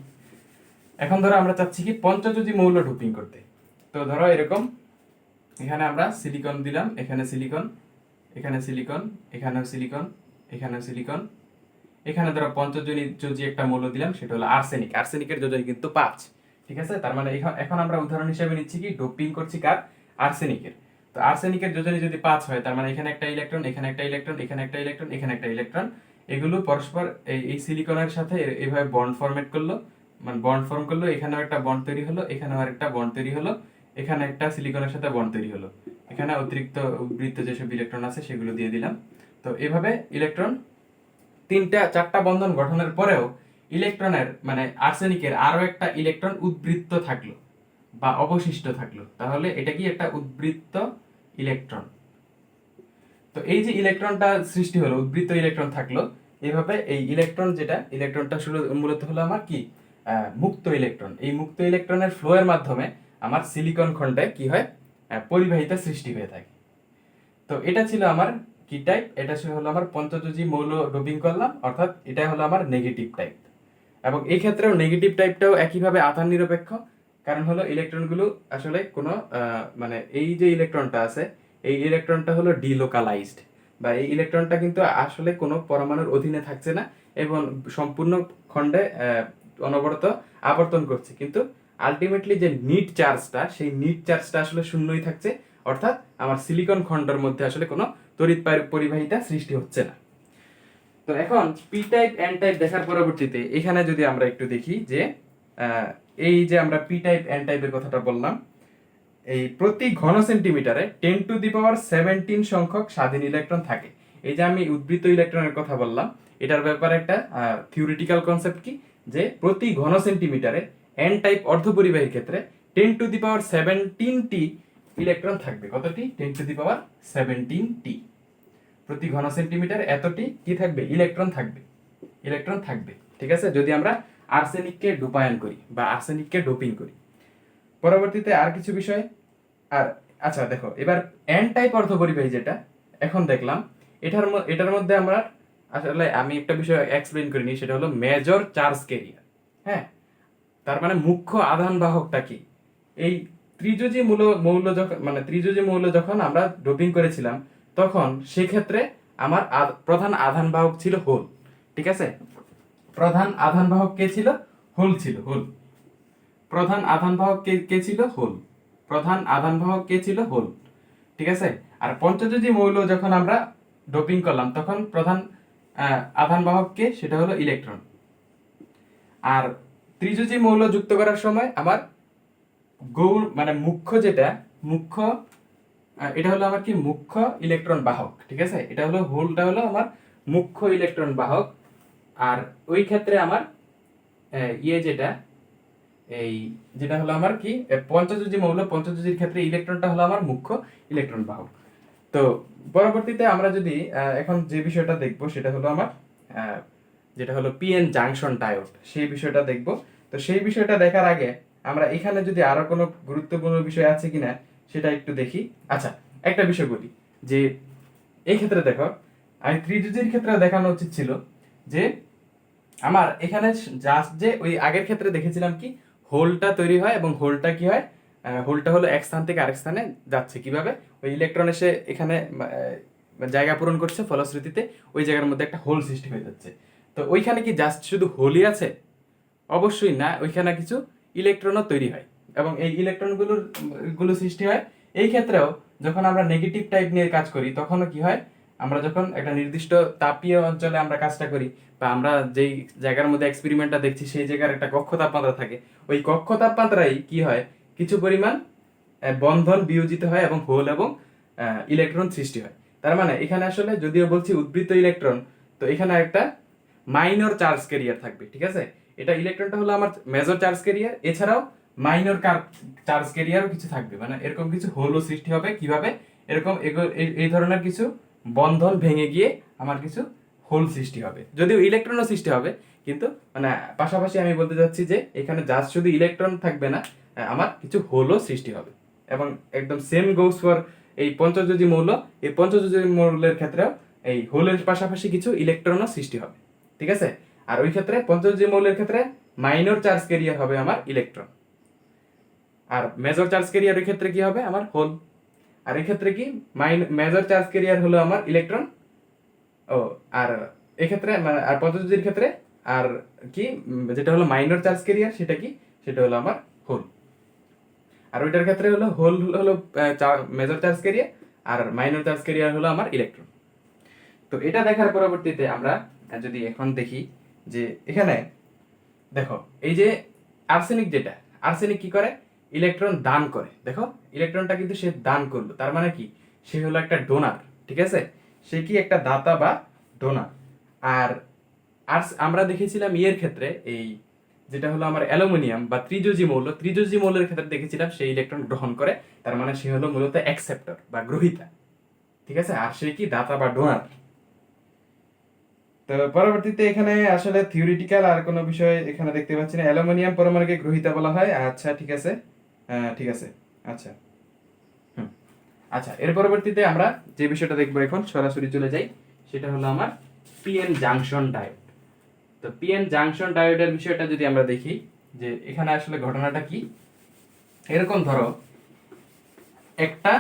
এখন ধরো আমরা চাচ্ছি কি পঞ্চযোজী মৌল ডোপিং করতে। তো ধরো এরকম এখানে আমরা সিলিকন দিলাম, এখানে সিলিকন, এখানে সিলিকন, এখানেও সিলিকন, এখানেও সিলিকন, এখানে ধরো পঞ্চযোজী একটা মৌল দিলাম, সেটা হলো আর্সেনিক। আর্সেনিকের যোজনী কিন্তু 5। ঠিক আছে, তার মানে এখন আমরা উদাহরণ হিসেবে নিচ্ছি কি, ডোপিং করছি কার, আর্সেনিকের। তো আর্সেনিকের যোজনী যদি 5 হয়, তার মানে এখানে একটা ইলেকট্রন, এখানে একটা ইলেকট্রন, এখানে একটা ইলেকট্রন, এখানে একটা ইলেকট্রন, এগুলো পরস্পর এই সিলিকনের সাথে এইভাবে বন্ড ফরমেট করলো, মানে বন্ড ফর্ম করলো, এখানেও একটা বন্ড তৈরি হলো, এখানেও আরেকটা বন্ড তৈরি হলো, এখানে একটা সিলিকনের সাথে বন্ড তৈরি হলো, এখানে অতিরিক্ত উদ্বৃত্ত যেসব ইলেকট্রন আছে সেগুলো দিয়ে দিলাম। তো এভাবে ইলেকট্রন 3-4টা বন্ধন গঠনের পরেও ইলেকট্রনের মানে আর্সেনিকের আরো একটা ইলেকট্রন উদ্বৃত্ত থাকলো বা অবশিষ্ট থাকলো, তাহলে এটা কি একটা উদ্বৃত্ত ইলেকট্রন। তো এই যে ইলেকট্রনটা সৃষ্টি হলো, উদ্বৃত্ত ইলেকট্রন থাকলো, এভাবে এই ইলেকট্রনটা মূলত হলো আমার কি, মুক্ত ইলেকট্রন। এই মুক্ত ইলেকট্রনের ফ্লো এর মাধ্যমে আমার সিলিকন খণ্ডে কি হয়, পরিবাহিতা সৃষ্টি হয়ে থাকে। তো এটা ছিল আমার কি টাইপ, এটা হলো আমার পঞ্চযোজী মৌল ডোপিং করলাম, অর্থাৎ এটা হলো আমার নেগেটিভ টাইপ। এবং এই ক্ষেত্রেও নেগেটিভ টাইপটাও একইভাবে আধান নিরপেক্ষ। কারণ হলো ইলেকট্রনগুলো আসলে কোনো মানে এই যে ইলেকট্রনটা আছে, এই ইলেকট্রনটা হলো ডিলোকালাইজড, বা এই ইলেকট্রনটা কিন্তু আসলে কোনো পরমাণুর অধীনে থাকছে না এবং সম্পূর্ণ খণ্ডে অনবরত আবর্তন করছে, কিন্তু আলটিমেটলি যে নিট চার্জটা, সেই নিট চার্জটা আসলে শূন্যই থাকছে। অর্থাৎ আমার সিলিকন খণ্ডের মধ্যে আসলে কোনো তড়িৎ পরিবাহিতা সৃষ্টি হচ্ছে না। তো এখন পি টাইপ এন টাইপ দেখার পরবর্তীতে এখানে যদি আমরা একটু দেখি যে এই যে আমরা পি টাইপ এন টাইপের কথাটা বললাম, এই প্রতি ঘন সেন্টিমিটারে 10⁻17 সংখ্যক স্বাধীন ইলেকট্রন থাকে। এই যে আমি উদ্বৃত্ত ইলেকট্রনের কথা বললাম, এটার ব্যাপারে একটা থিওরিটিক্যাল কনসেপ্ট কি, যে প্রতি ঘন সেন্টিমিটারে এন টাইপ অর্ধপরিবাহীর ক্ষেত্রে 10⁻17টি ইলেকট্রন থাকবে। কতটি? 10⁻17টি। প্রতি ঘন সেন্টিমিটার এতটি কি থাকবে, ইলেকট্রন থাকবে, ইলেকট্রন থাকবে। ঠিক আছে, যদি আমরা আর্সেনিককে ডোপায়ন করি বা আর্সেনিককে ডোপিং করি। পরবর্তীতে আর কিছু বিষয়। আর আচ্ছা দেখো, এবার এন টাইপ অর্ধপরিবাহী যেটা এখন দেখলাম, এটার মধ্যে আমরা আসলে আমি একটা বিষয় এক্সপ্লেইন করিনি, সেটা হলো মেজর চার্জ ক্যারিয়ার। হ্যাঁ, তার মানে মুখ্য আধান বাহকটা কি? এই ত্রিযোজী মৌল যখন আমরা ডোপিং করেছিলাম, তখন সেক্ষেত্রে আমার প্রধান আধান বাহক ছিল হোল। ঠিক আছে, প্রধান আধান বাহক কে ছিল? হোল ছিল, হোল। প্রধান আধান বাহক কে ছিল? হোল। প্রধান আধান বাহক কে ছিল? হোল। ঠিক আছে। আর পঞ্চযোজী মৌল যখন আমরা ডোপিং করলাম, তখন প্রধান আধান বাহক কে? সেটা হলো ইলেকট্রন। আর ত্রিযোজী মৌল যুক্ত করার সময় আমার মুখ্য এটা হলো আমার কি? মুখ্য ইলেকট্রন বাহক। ঠিক আছে, এটা হলো হোলটা হলো আমার মুখ্য ইলেকট্রন বাহক। আর ওই ক্ষেত্রে আমার যেটা হলো আমার কি? পঞ্চযোজীর ক্ষেত্রে ইলেকট্রনটা হলো আমার মুখ্য ইলেকট্রন বাহক। তো পরবর্তীতে আমরা যদি এখন যে বিষয়টা দেখব, সেটা হলো আমার যেটা হলো পিএন জাংশন ডায়োড, সেই বিষয়টা দেখব। তো সেই বিষয়টা দেখার আগে আমরা এখানে যদি আরো কোনো গুরুত্বপূর্ণ বিষয় আছে কিনা সেটা একটু দেখি। আচ্ছা, একটা বিষয় বলি যে এই ক্ষেত্রে দেখো, আমি ত্রিযোজীর ক্ষেত্রে দেখানো উচিত ছিল যে আমার এখানে জাস্ট যে ওই আগের ক্ষেত্রে দেখেছিলাম কি হোলটা তৈরি হয়, এবং হোলটা কি হয়? হোলটা হলো এক স্থান থেকে আরেক স্থানে যাচ্ছে কিভাবে? ওই ইলেকট্রন এসে এখানে জায়গা পূরণ করছে, ফলশ্রুতিতে ওই জায়গার মধ্যে একটা হোল সৃষ্টি হয়ে যাচ্ছে। তো ওইখানে কি জাস্ট শুধু হোলই আছে? অবশ্যই না, ওইখানে কিছু ইলেকট্রনও তৈরি হয়, এবং এই ইলেকট্রনগুলো সৃষ্টি হয়। এই ক্ষেত্রেও যখন আমরা নেগেটিভ টাইপ নিয়ে কাজ করি, তখনও কি হয়? আমরা যখন একটা নির্দিষ্ট তাপীয় অঞ্চলে আমরা কাজটা করি, বা আমরা যেই জায়গার মধ্যে এক্সপেরিমেন্টটা দেখছি সেই জায়গার একটা কক্ষ তাপমাত্রা থাকে, ওই কক্ষ তাপমাত্রায় কি হয়? কিছু পরিমাণ বন্ধন বিয়োজিত হয় এবং হোল এবং ইলেকট্রন সৃষ্টি হয়। তার মানে এখানে আসলে যদিও বলছি উদ্বৃত্ত ইলেকট্রন, তো এখানে একটা মাইনর চার্জ ক্যারিয়ার থাকবে। ঠিক আছে, এটা ইলেকট্রনটা হলো আমার মেজর চার্জ ক্যারিয়ার, এছাড়াও মাইনর চার্জ ক্যারিয়ারও কিছু থাকবে। মানে এরকম কিছু হোলও সৃষ্টি হবে কিভাবে? এরকম এই ধরনের কিছু বন্ধন ভেঙে গিয়ে আমার কিছু হোল সৃষ্টি হবে, যদিও ইলেকট্রনও সৃষ্টি হবে, কিন্তু মানে পাশাপাশি আমি বলতে চাচ্ছি যে এখানে জাস্ট শুধু ইলেকট্রন থাকবে না, আমার কিছু হোলও সৃষ্টি হবে। এবং একদম সেম গোস ফর এই পঞ্চযোজী মৌল। এই পঞ্চযোজী মৌলের ক্ষেত্রেও এই হোলের পাশাপাশি কিছু ইলেকট্রনও সৃষ্টি হবে। ঠিক আছে, আর ওই ক্ষেত্রে পঞ্চযোজী মৌলের ক্ষেত্রে মাইনর চার্জ ক্যারিয়ার হবে আমার ইলেকট্রন, আর মেজর চার্জ ক্যারিয়ারের ক্ষেত্রে কি হবে? আমার হোল। আর এই ক্ষেত্রে কি মেজর চার্জ ক্যারিয়ার হলো আমার ইলেকট্রন। ও, আর এক্ষেত্রে আর পঞ্চযোজীর ক্ষেত্রে আর কি যেটা হলো মাইনর চার্জ ক্যারিয়ার, সেটা কি? সেটা হলো আমার হোল। আর ওইটার ক্ষেত্রে হলো হোল হলো মেজর চার্জ ক্যারিয়ার, আর মাইনর চার্জ ক্যারিয়ার হলো আমার ইলেকট্রন। তো এটা দেখার পরবর্তীতে আমরা যদি এখন দেখি যে এখানে দেখো, এই যে আর্সেনিক কি করে? ইলেকট্রন দান করে। দেখো, ইলেকট্রনটা কিন্তু সে দান করলো, তার মানে কি? সে হলো একটা ডোনার। ঠিক আছে, সে কি একটা দাতা বা ডোনার। আর আমরা দেখেছিলাম ইয়ের ক্ষেত্রে, এই যেটা হলো আমার অ্যালুমিনিয়াম বা ত্রিযোজী মৌলের ক্ষেত্রে দেখেছিলাম সে ইলেকট্রন গ্রহণ করে, তার মানে সে হলো মূলত অ্যাকসেপ্টর বা গ্রহীতা। ঠিক আছে, আর সে কি দাতা বা ডোনার। তো পরবর্তীতে এখানে আসলে থিওরিটিক্যাল আর কোনো বিষয় এখানে দেখতে পাচ্ছি না। অ্যালুমিনিয়াম পরমাণুকে গ্রহীতা বলা হয়। আচ্ছা, ঠিক আছে, ঠিক আছে। আচ্ছা, আচ্ছা, এর পরবর্তীতে আমরা যে বিষয়টা দেখবো এখন, সরাসরি চলে যাই, সেটা হলো আমার পিএন জাংশন ডায়োড। তো পিএন জাংশন ডায়োডের বিষয়টা যদি আমরা দেখি, যে এখানে আসলে ঘটনাটা কি? এরকম ধরো একটা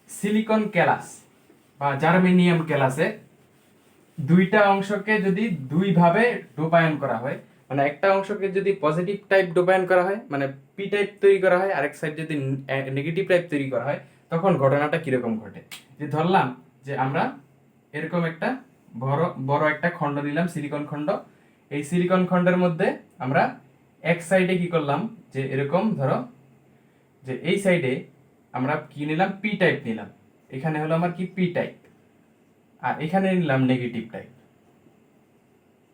সিলিকন ক্যালাস বা জার্মেনিয়াম ক্যালাসে দুইটা অংশকে যদি দুই ভাবে ডোপায়ন করা হয়, মানে একটা অংশকে যদি পজিটিভ টাইপ ডোপায়ন করা হয়, মানে পি টাইপ তৈরি করা হয়, আরেক সাইড যদি নেগেটিভ টাইপ তৈরি করা হয়, তখন ঘটনাটা কিরকম ঘটে? যে ধরলাম যে আমরা এরকম একটা বড় বড় একটা খণ্ড নিলাম, সিলিকন খণ্ড। এই সিলিকন খণ্ডের মধ্যে আমরা এক সাইডে কি করলাম, যে এরকম ধরো যে এই সাইডে আমরা কি নিলাম? পি টাইপ নিলাম। এখানে হলো আমার কি? P type. আর এখানে নিলাম নেগেটিভ টাইপ।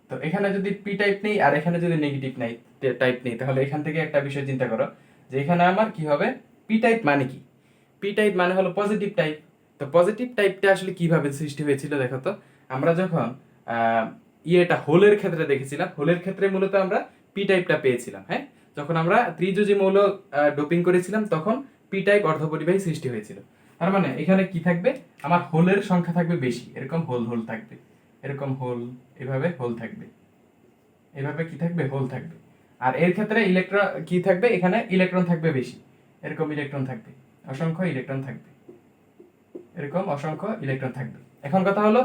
তো এখানে যদি পি টাইপ নেই আর এখানে যদি নেগেটিভ টাইপ নেই, তাহলে এখান থেকে একটা বিষয় চিন্তা করো, যে এখানে আমার কি হবে? পি টাইপ মানে কি? পি টাইপ মানে হলো পজিটিভ টাইপ। তো পজিটিভ টাইপটা আসলে কিভাবে সৃষ্টি হয়েছিল দেখো তো। আমরা যখন ইয়েটা হোলের ক্ষেত্রে দেখেছিলাম, হোলের ক্ষেত্রে মূলত আমরা পি টাইপটা পেয়েছিলাম। হ্যাঁ, যখন আমরা ত্রিযোজী মৌল ডোপিং করেছিলাম, তখন পি টাইপ অর্ধপরিবাহী সৃষ্টি হয়েছিল। তার মানে এখানে কি থাকবে, আমার হোলের সংখ্যা থাকবে বেশি, এরকম হোল হোল থাকবে, এরকম হোল, এভাবে হোল থাকবে, এভাবে কি থাকবে, হোল থাকবে। আর এর ক্ষেত্রে ইলেকট্রন কি থাকবে, এখানে ইলেকট্রন থাকবে বেশি, এরকম ইলেকট্রন থাকবে, অসংখ্য ইলেকট্রন থাকবে, এরকম অসংখ্য ইলেকট্রন থাকবে। এখন কথা হলো,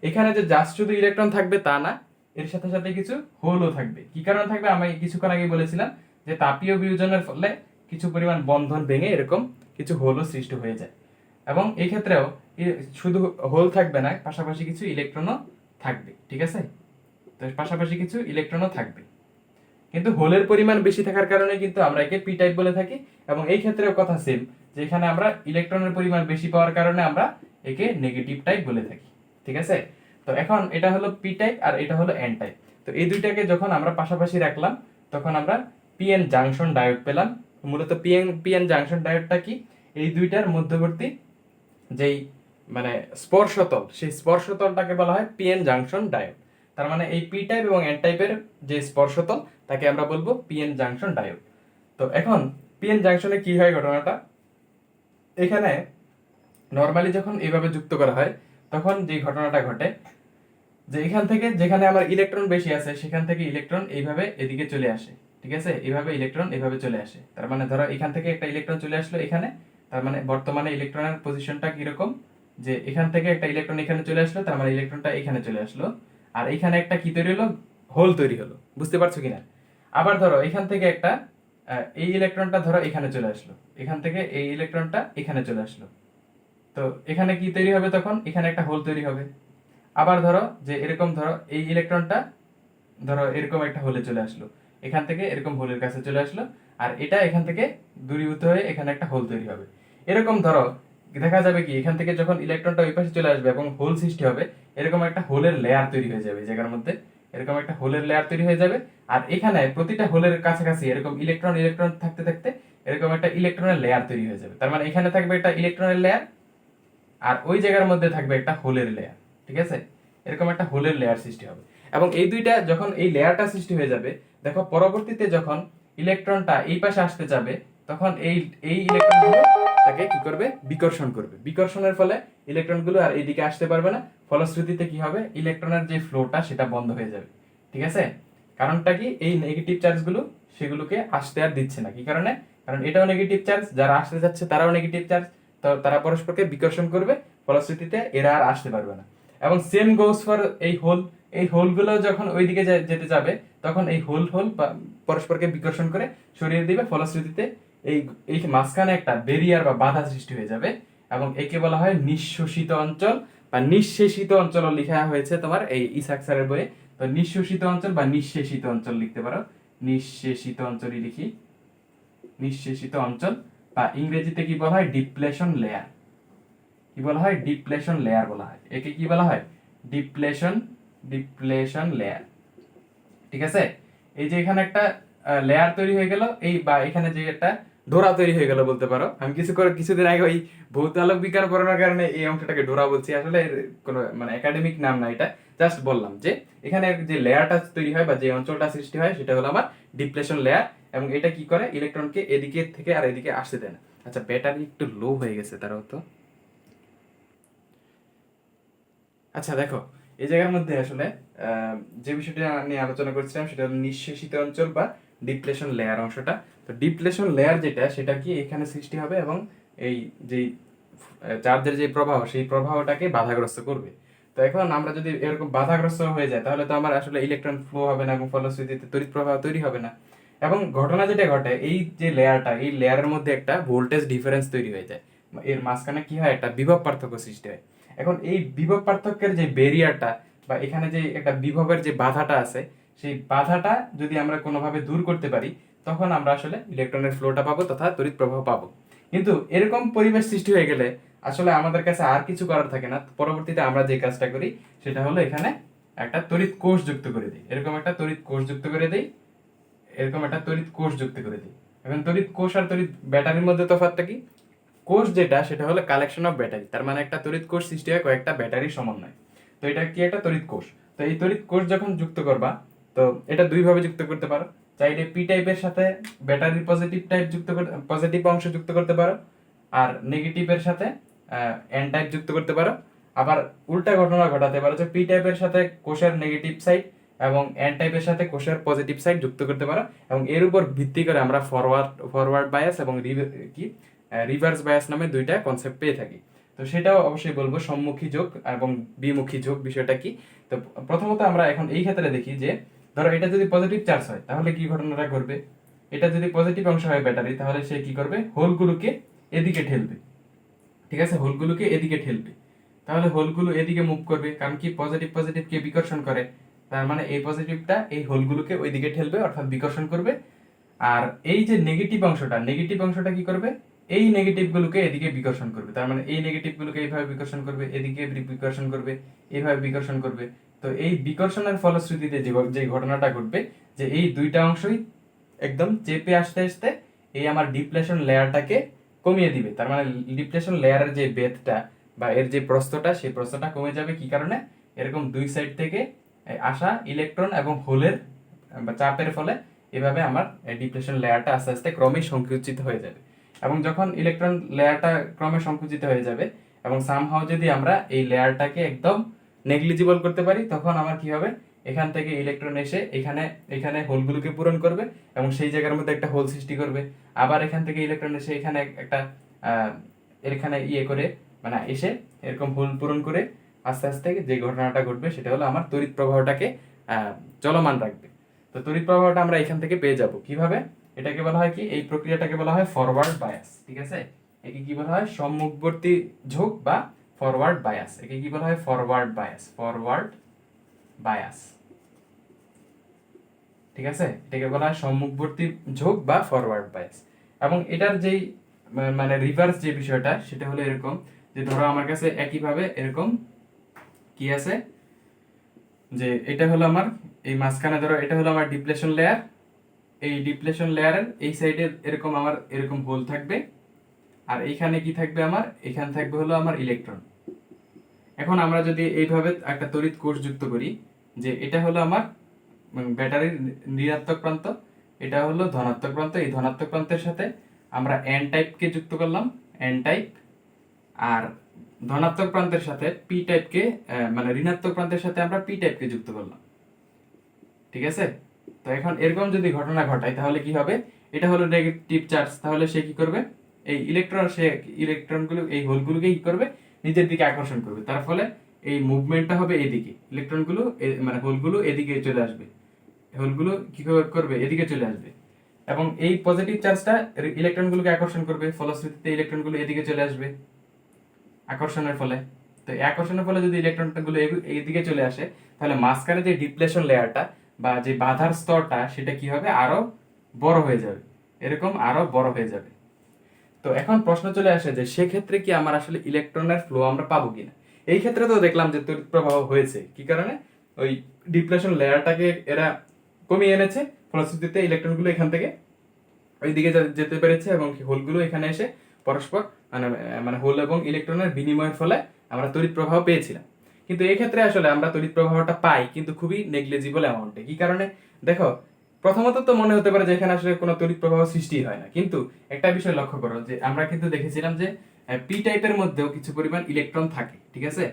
এখানে যে জাস্ট শুধু ইলেকট্রন থাকবে তা না, এর সাথে সাথে কিছু হোলও থাকবে। কি কারণে থাকবে, আমি কিছুক্ষণ আগে বলেছিলাম যে তাপীয় বিয়োজনের ফলে কিছু পরিমাণ বন্ধন ভেঙে এরকম কিছু হোলও সৃষ্টি হয়ে যায়। এবং এই ক্ষেত্রেও শুধু হোল থাকবে না, পাশাপাশি কিছু ইলেকট্রনও থাকবে, ঠিক আছে? তো পাশাপাশি কিছু ইলেকট্রনও থাকবে, কিন্তু হোলের পরিমাণ বেশি থাকার কারণে কিন্তু আমরা একে পি টাইপ বলে থাকি। এবং এই ক্ষেত্রেও কথা সেম, যে এখানে আমরা ইলেকট্রনের পরিমাণ বেশি পাওয়ার কারণে আমরা একে নেগেটিভ টাইপ বলে থাকি, ঠিক আছে? তো এখন এটা হলো পি টাইপ আর এটা হলো এন টাইপ। তো এই দুইটাকে যখন আমরা পাশাপাশি রাখলাম তখন আমরা পিএন জাংশন ডায়োড পেলাম। মূলত পিএন জাংশন ডায়োডটা কি, এই দুইটার মধ্যবর্তী যেই মানে স্পর্শতল, সেই স্পর্শতলটাকে বলা হয় পিএন জাংশন ডায়োড। তার মানে এই পি টাইপ এবং এন টাইপের যে স্পর্শতল তাকে আমরা বলবো পিএন জাংশন ডায়োড। তো এখন পিএন জাংশনে কি হয় ঘটনাটা, এখানে নরমালি যখন এইভাবে যুক্ত করা হয় তখন যে ঘটনাটা ঘটে, যে এখান থেকে যেখানে আমার ইলেকট্রন বেশি আছে সেখান থেকে ইলেকট্রন এইভাবে এদিকে চলে আসে, ঠিক আছে? এইভাবে ইলেকট্রন এইভাবে চলে আসে। তার মানে ধরো এখান থেকে একটা ইলেকট্রন চলে আসলো এখানে, তার মানে বর্তমানে ইলেকট্রনের পজিশনটা কিরকম, যে এখান থেকে একটা ইলেকট্রন এখানে চলে আসলো, তার মানে ইলেকট্রনটা এখানে চলে আসলো, আর এখানে একটা কি তৈরি হলো, হোল তৈরি হলো। বুঝতে পারছো কিনা? আবার ধরো এখান থেকে একটা এই ইলেকট্রনটা ধরো এখানে চলে আসলো, এখান থেকে এই ইলেকট্রনটা এখানে চলে আসলো, তো এখানে কি তৈরি হবে, তখন এখানে একটা হোল তৈরি হবে। আবার ধরো যে এরকম ধরো এই ইলেকট্রনটা ধরো এরকম একটা হোলে চলে আসলো, এখান থেকে এরকম হোলের কাছে চলে আসলো, আর এটা এখান থেকে দূরীভূত হয়ে এখানে একটা হোল তৈরি হবে। এরকম ধরো দেখা যাবে কি, এখান থেকে যখন ইলেকট্রনটা ওই পাশে চলে আসবে এবং হোল সৃষ্টি হবে, এরকম একটা হোলের লেয়ার তৈরি হয়ে যাবে এই জায়গার মধ্যে, এরকম একটা হোলের লেয়ার তৈরি হয়ে যাবে। আর এখানে প্রতিটা হোলের কাছাকাছি এরকম ইলেকট্রন ইলেকট্রন থাকতে থাকতে এরকম একটা ইলেকট্রনের লেয়ার তৈরি হয়ে যাবে। তার মানে এখানে থাকবে একটা ইলেকট্রনের লেয়ার, আর ওই জায়গার মধ্যে থাকবে একটা হোলের লেয়ার, ঠিক আছে? এরকম একটা হোলের লেয়ার সৃষ্টি হবে। এবং এই দুইটা যখন এই লেয়ারটা সৃষ্টি হয়ে যাবে, দেখো পরবর্তীতে যখন ইলেকট্রনটা এই পাশে আসতে যাবে তখন এই এই ইলেকট্রনগুলো তাকে কি করবে, বিকর্ষণ করবে। বিকর্ষণের ফলে ইলেকট্রনগুলো আর এইদিকে আসতে পারবে না, ফলশ্রুতিতে কি হবে, ইলেকট্রনের যে ফ্লোটা সেটা বন্ধ হয়ে যাবে, ঠিক আছে? কারণটা কি, এই নেগেটিভ চার্জগুলো সেগুলোকে আসতে আর দিচ্ছে না। কি কারণে, কারণ এটাও নেগেটিভ চার্জ, যারা আসতে যাচ্ছে তারাও নেগেটিভ চার্জ, তো তারা পরস্পরকে বিকর্ষণ করবে, ফলশ্রুতিতে এরা আর আসতে পারবে না। এবং সেম গোস ফর এই হোল, এই হোলগুলো যখন ওইদিকে যেতে যাবে তখন এই হোল হোল পরস্পরকে বিকর্ষণ করে সরিয়ে দিবে, ফলশ্রুতিতে এই এই মাঝখানে একটা বেরিয়ার বা বাধা সৃষ্টি হয়ে যাবে, এবং একে বলা হয় নিঃশোষিত অঞ্চল বা নিঃশেষিত অঞ্চল লেখা হয়েছে তোমার এই ইসাক স্যারের বইয়ে। তো নিঃশোষিত অঞ্চল বা নিঃশেষিত অঞ্চল লিখতে পারো, নিঃশেষিত অঞ্চলই লিখি, নিঃশেষিত অঞ্চল, বা ইংরেজিতে কি বলা হয়, ডিপ্লেশন লেয়ার। কি বলা হয়, ডিপ্লেশন লেয়ার বলা হয় একে, কি বলা হয়, ডিপ্লেশন, ডিপ্লেশন লেয়ার, ঠিক আছে? এই যে এখানে একটা লেয়ার তৈরি হয়ে গেল, এই বা এখানে যে একটা ডোরা তৈরি হয়ে গেল বলতে পারো। আমি কিছুদিন আগে ওই ভৌত আলোক বিজ্ঞান পড়ানোর কারণে এই অংশটাকে ডোরা বলছি, আসলে এর কোনো মানে একাডেমিক নাম না, এটা জাস্ট বললাম যে এখানে যে লেয়ারটা তৈরি হয় বা যে অঞ্চলটা সৃষ্টি হয় সেটা হলো আমার ডিপ্লেশন লেয়ার। এবং এটা কি করে, ইলেকট্রনকে এদিকে থেকে আর এদিকে আসতে দেয় না। আচ্ছা, ব্যাটারি একটু লো হয়ে গেছে তারাও তো। আচ্ছা দেখো, এই জায়গার মধ্যে আসলে যে বিষয়টা নিয়ে আলোচনা করছিলাম সেটা হলো নিঃশেষিত অঞ্চল বা ডিপ্লেশন লেয়ার অংশটা। তো ডিপ্লেশন লেয়ার যেটা, সেটা কি এখানে সৃষ্টি হবে এবং এই যে চার্জের যে প্রবাহ সেই প্রবাহটাকে বাধাগ্রস্ত করবে। তো এখন আমরা যদি এরকম বাধাগ্রস্ত হয়ে যায় তাহলে তো আমার আসলে ইলেকট্রন ফ্লো হবে না এবং ফলশ্রুতিতে তড়িৎ প্রবাহ তৈরি হবে না। এবং ঘটনা যেটা ঘটে, এই যে লেয়ারটা, এই লেয়ারের মধ্যে একটা ভোল্টেজ ডিফারেন্স তৈরি হয়ে যায়, এর মাঝখানে কি হয়, একটা বিভব পার্থক্য সৃষ্টি হয়। এখন এই বিভব পার্থক্যের যে ব্যারিয়ারটা বা এখানে যে একটা বিভবের যে বাধাটা আছে, সেই বাধাটা যদি আমরা কোনোভাবে দূর করতে পারি তখন আমরা আসলে ইলেকট্রনের ফ্লোটা পাবো তথা তড়িৎ প্রবাহ পাবো। কিন্তু এরকম পরিবেশ সৃষ্টি হয়ে গেলে আসলে আমাদের কাছে আর কিছু করার থাকে না। পরবর্তীতে আমরা যে কাজটা করি সেটা হলো এখানে একটা তড়িৎ কোষ যুক্ত করে দিই, এরকম একটা তড়িৎ কোষ যুক্ত করে দিই, এরকম একটা তড়িৎ কোষ যুক্ত করে দিই। এখন তড়িৎ কোষ আর তড়িৎ ব্যাটারির মধ্যে তফাৎটা কি, কোষ যেটা সেটা হলো কালেকশন অফ ব্যাটারি, তার মানে একটা তড়িৎ কোষ সৃষ্টি হয় কয়েকটা ব্যাটারির সমন্বয়। তো এটা কি, একটা তড়িৎ কোষ। তো এই তড়িৎ কোষ যখন যুক্ত করবা, তো এটা দুই ভাবে যুক্ত করতে পারো, চাইলে পি টাইপের সাথে ব্যাটারির পজিটিভ টাইপ যুক্ত পজিটিভ অংশ যুক্ত করতে পারো, আর নেগেটিভের সাথে এন টাইপ যুক্ত করতে পারো, আবার উল্টা ঘটনা ঘটাতে পারো যে পি টাইপের সাথে কোষের নেগেটিভ সাইড এবং এন টাইপের সাথে কোষের পজিটিভ সাইড যুক্ত করতে পারো, এবং এর উপর ভিত্তি করে আমরা ফরওয়ার্ড বায়াস এবং রিভার্স বায়াস নামে দুইটা কনসেপ্ট পেয়ে থাকি। তো সেটাও অবশ্যই বলবো সম্মুখী যোগ এবং বিমুখী যোগ বিষয়টা কি। তো প্রথমত আমরা এখন এই ক্ষেত্রে দেখি যে ধরো এটা যদি পজিটিভ চার্জ হয় তাহলে কি ঘটনাটা ঘটবে, এটা যদি পজিটিভ অংশ হয় ব্যাটারি তাহলে সে কি করবে, হোলগুলোকে এদিকে ঠেলবে, ঠিক আছে, হোলগুলোকে এদিকে ঠেলবে, তাহলে হোলগুলো এদিকে মুভ করবে, কারণ কি পজিটিভ পজিটিভকে বিকর্ষণ করে, তার মানে এই পজিটিভটা এই হোলগুলোকে ওইদিকে ঠেলবে অর্থাৎ বিকর্ষণ করবে। আর এই যে নেগেটিভ অংশটা কি করবে, এই নেগেটিভ গুলোকে এদিকে বিকর্ষণ করবে, তার মানে এই নেগেটিভ গুলোকে এইভাবে বিকর্ষণ করবে, এদিকে বিকর্ষণ করবে, এইভাবে বিকর্ষণ করবে। তো এই বিকর্ষণের ফলশ্রুতিতে যে ঘটনাটা ঘটবে যে এই দুইটা অংশই একদম চেপে আসতে আসতে এই আমার ডিপ্লেশন লেয়ারটাকে কমিয়ে দিবে, তার মানে ডিপ্লেশন লেয়ারের যে বেধটা বা এর যে প্রস্থটা সেই প্রস্থটা কমে যাবে। কি কারণে, এরকম দুই সাইড থেকে আসা ইলেকট্রন এবং হোলের বা চাপের ফলে এভাবে আমার ডিপ্লেশন লেয়ারটা আস্তে আস্তে ক্রমে সংকুচিত হয়ে যাবে। এবং যখন ইলেকট্রন লেয়ারটা ক্রমে সংকুচিত হয়ে যাবে এবং সামহাও যদি আমরা এই লেয়ারটাকে একদম নেগলিজিবল করতে পারি, তখন আমার কি হবে, এখান থেকে ইলেকট্রন এসে এখানে এখানে হোলগুলোকে পূরণ করবে এবং সেই জায়গার মধ্যে একটা হোল সৃষ্টি করবে। আবার এখান থেকে ইলেকট্রন এসে এখানে একটা এখানে করে মানে এসে এরকম হোল পূরণ করে আস্তে আস্তে যে ঘটনাটা ঘটবে সেটা হলো আমার তড়িৎ প্রবাহটাকে চলমান রাখবে। তো তড়িৎ প্রবাহটা আমরা এখান থেকে পেয়ে যাব কিভাবে, এটাকে বলা হয় কি, এই প্রক্রিয়াটাকে বলা হয় ফরওয়ার্ড বায়াস, ঠিক আছে, একে কি বলা হয়, সম্মুখবর্তী ঝোঁক বা ফরওয়ার্ড বায়াস, একে কি বলা হয়, ফরওয়ার্ড বায়াস, ঠিক আছে, এটাকে বলা হয় সম্মুখবর্তী ঝোঁক বা ফরওয়ার্ড বায়াস। এবং এটার যেই মানে রিভার্স যে বিষয়টা সেটা হলো এরকম যে ধরো আমার কাছে একইভাবে এরকম কি আছে, যে এটা হলো আমার এই মাঝখানে ধরো এটা হলো আমার ডিপ্লেশন লেয়ার, এই ডিপ্লেশন লেয়ারের এই সাইডে এরকম আমার এরকম হোল থাকবে, আর এইখানে কি থাকবে, আমার এখানে থাকবে হলো আমার ইলেকট্রন। এখন আমরা যদি এইভাবে একটা তড়িৎ কোষ যুক্ত করি যে এটা হলো আমার ব্যাটারির ঋণাত্মক প্রান্ত, এটা হলো ধনাত্মক প্রান্ত, এই ধনাত্মক প্রান্তের সাথে আমরা এন টাইপকে যুক্ত করলাম, এন টাইপ, আর ধনাত্মক প্রান্তের সাথে পি টাইপকে মানে ঋণাত্মক প্রান্তের সাথে আমরা পি টাইপকে যুক্ত করলাম, ঠিক আছে। তো এখন এরকম যদি ঘটনা ঘটায় তাহলে কি হবে, এটা হলো নেগেটিভ চার্জ, তাহলে সে কি করবে, এই ইলেকট্রনগুলো এই হোলগুলোকে কি করবে, নিজের দিকে আকর্ষণ করবে, তার ফলে এই মুভমেন্টটা হবে এদিকে, ইলেকট্রনগুলো মানে হোলগুলো এদিকে চলে আসবে, হোলগুলো কি করবে, এদিকে চলে আসবে, এবং এই পজিটিভ চার্জটা ইলেকট্রনগুলোকে আকর্ষণ করবে, ফলশ্রুতিতে ইলেকট্রনগুলো এদিকে চলে আসবে আকর্ষণের ফলে। তো এই আকর্ষণের ফলে যদি ইলেকট্রনগুলো এইদিকে চলে আসে তাহলে মাঝখানে যে ডিপ্লেশন লেয়ারটা বা যে বাধার স্তরটা সেটা কি হবে, আরো বড় হয়ে যাবে, এরকম আরো বড় হয়ে যাবে। তো এখন প্রশ্ন চলে আসে যে সেক্ষেত্রে কি আমার আসলে ইলেকট্রনের ফ্লো আমরা পাবো কিনা। এই ক্ষেত্রে তো দেখলাম যে তড়িৎ প্রবাহ হয়েছে, কি কারণে, ওই ডিপ্লেশন লেয়ারটাকে এরা কমিয়ে এনেছে, ফলশ্রুতিতে ইলেকট্রনগুলো এখান থেকে ওইদিকে যেতে পেরেছে এবং হোলগুলো এখানে এসে পরস্পর মানে মানে হোল এবং ইলেকট্রনের বিনিময়ের ফলে আমরা তড়িৎ প্রবাহ পেয়েছিলাম। কিন্তু এই ক্ষেত্রে আসলে আমরা তড়িৎ প্রবাহটা পাই কিন্তু খুবই নেগলিজিবল অ্যামাউন্টে। কি কারণে, দেখো প্রথমত তো মনে হতে পারে যে এখানে আসলে কোনো তড়িৎ প্রবাহ সৃষ্টি হয় না, কিন্তু একটা বিষয় লক্ষ্য করো যে আমরা কিন্তু দেখেছিলাম যে পি টাইপের মধ্যেও কিছু পরিমাণ ইলেকট্রন থাকে, ঠিক আছে,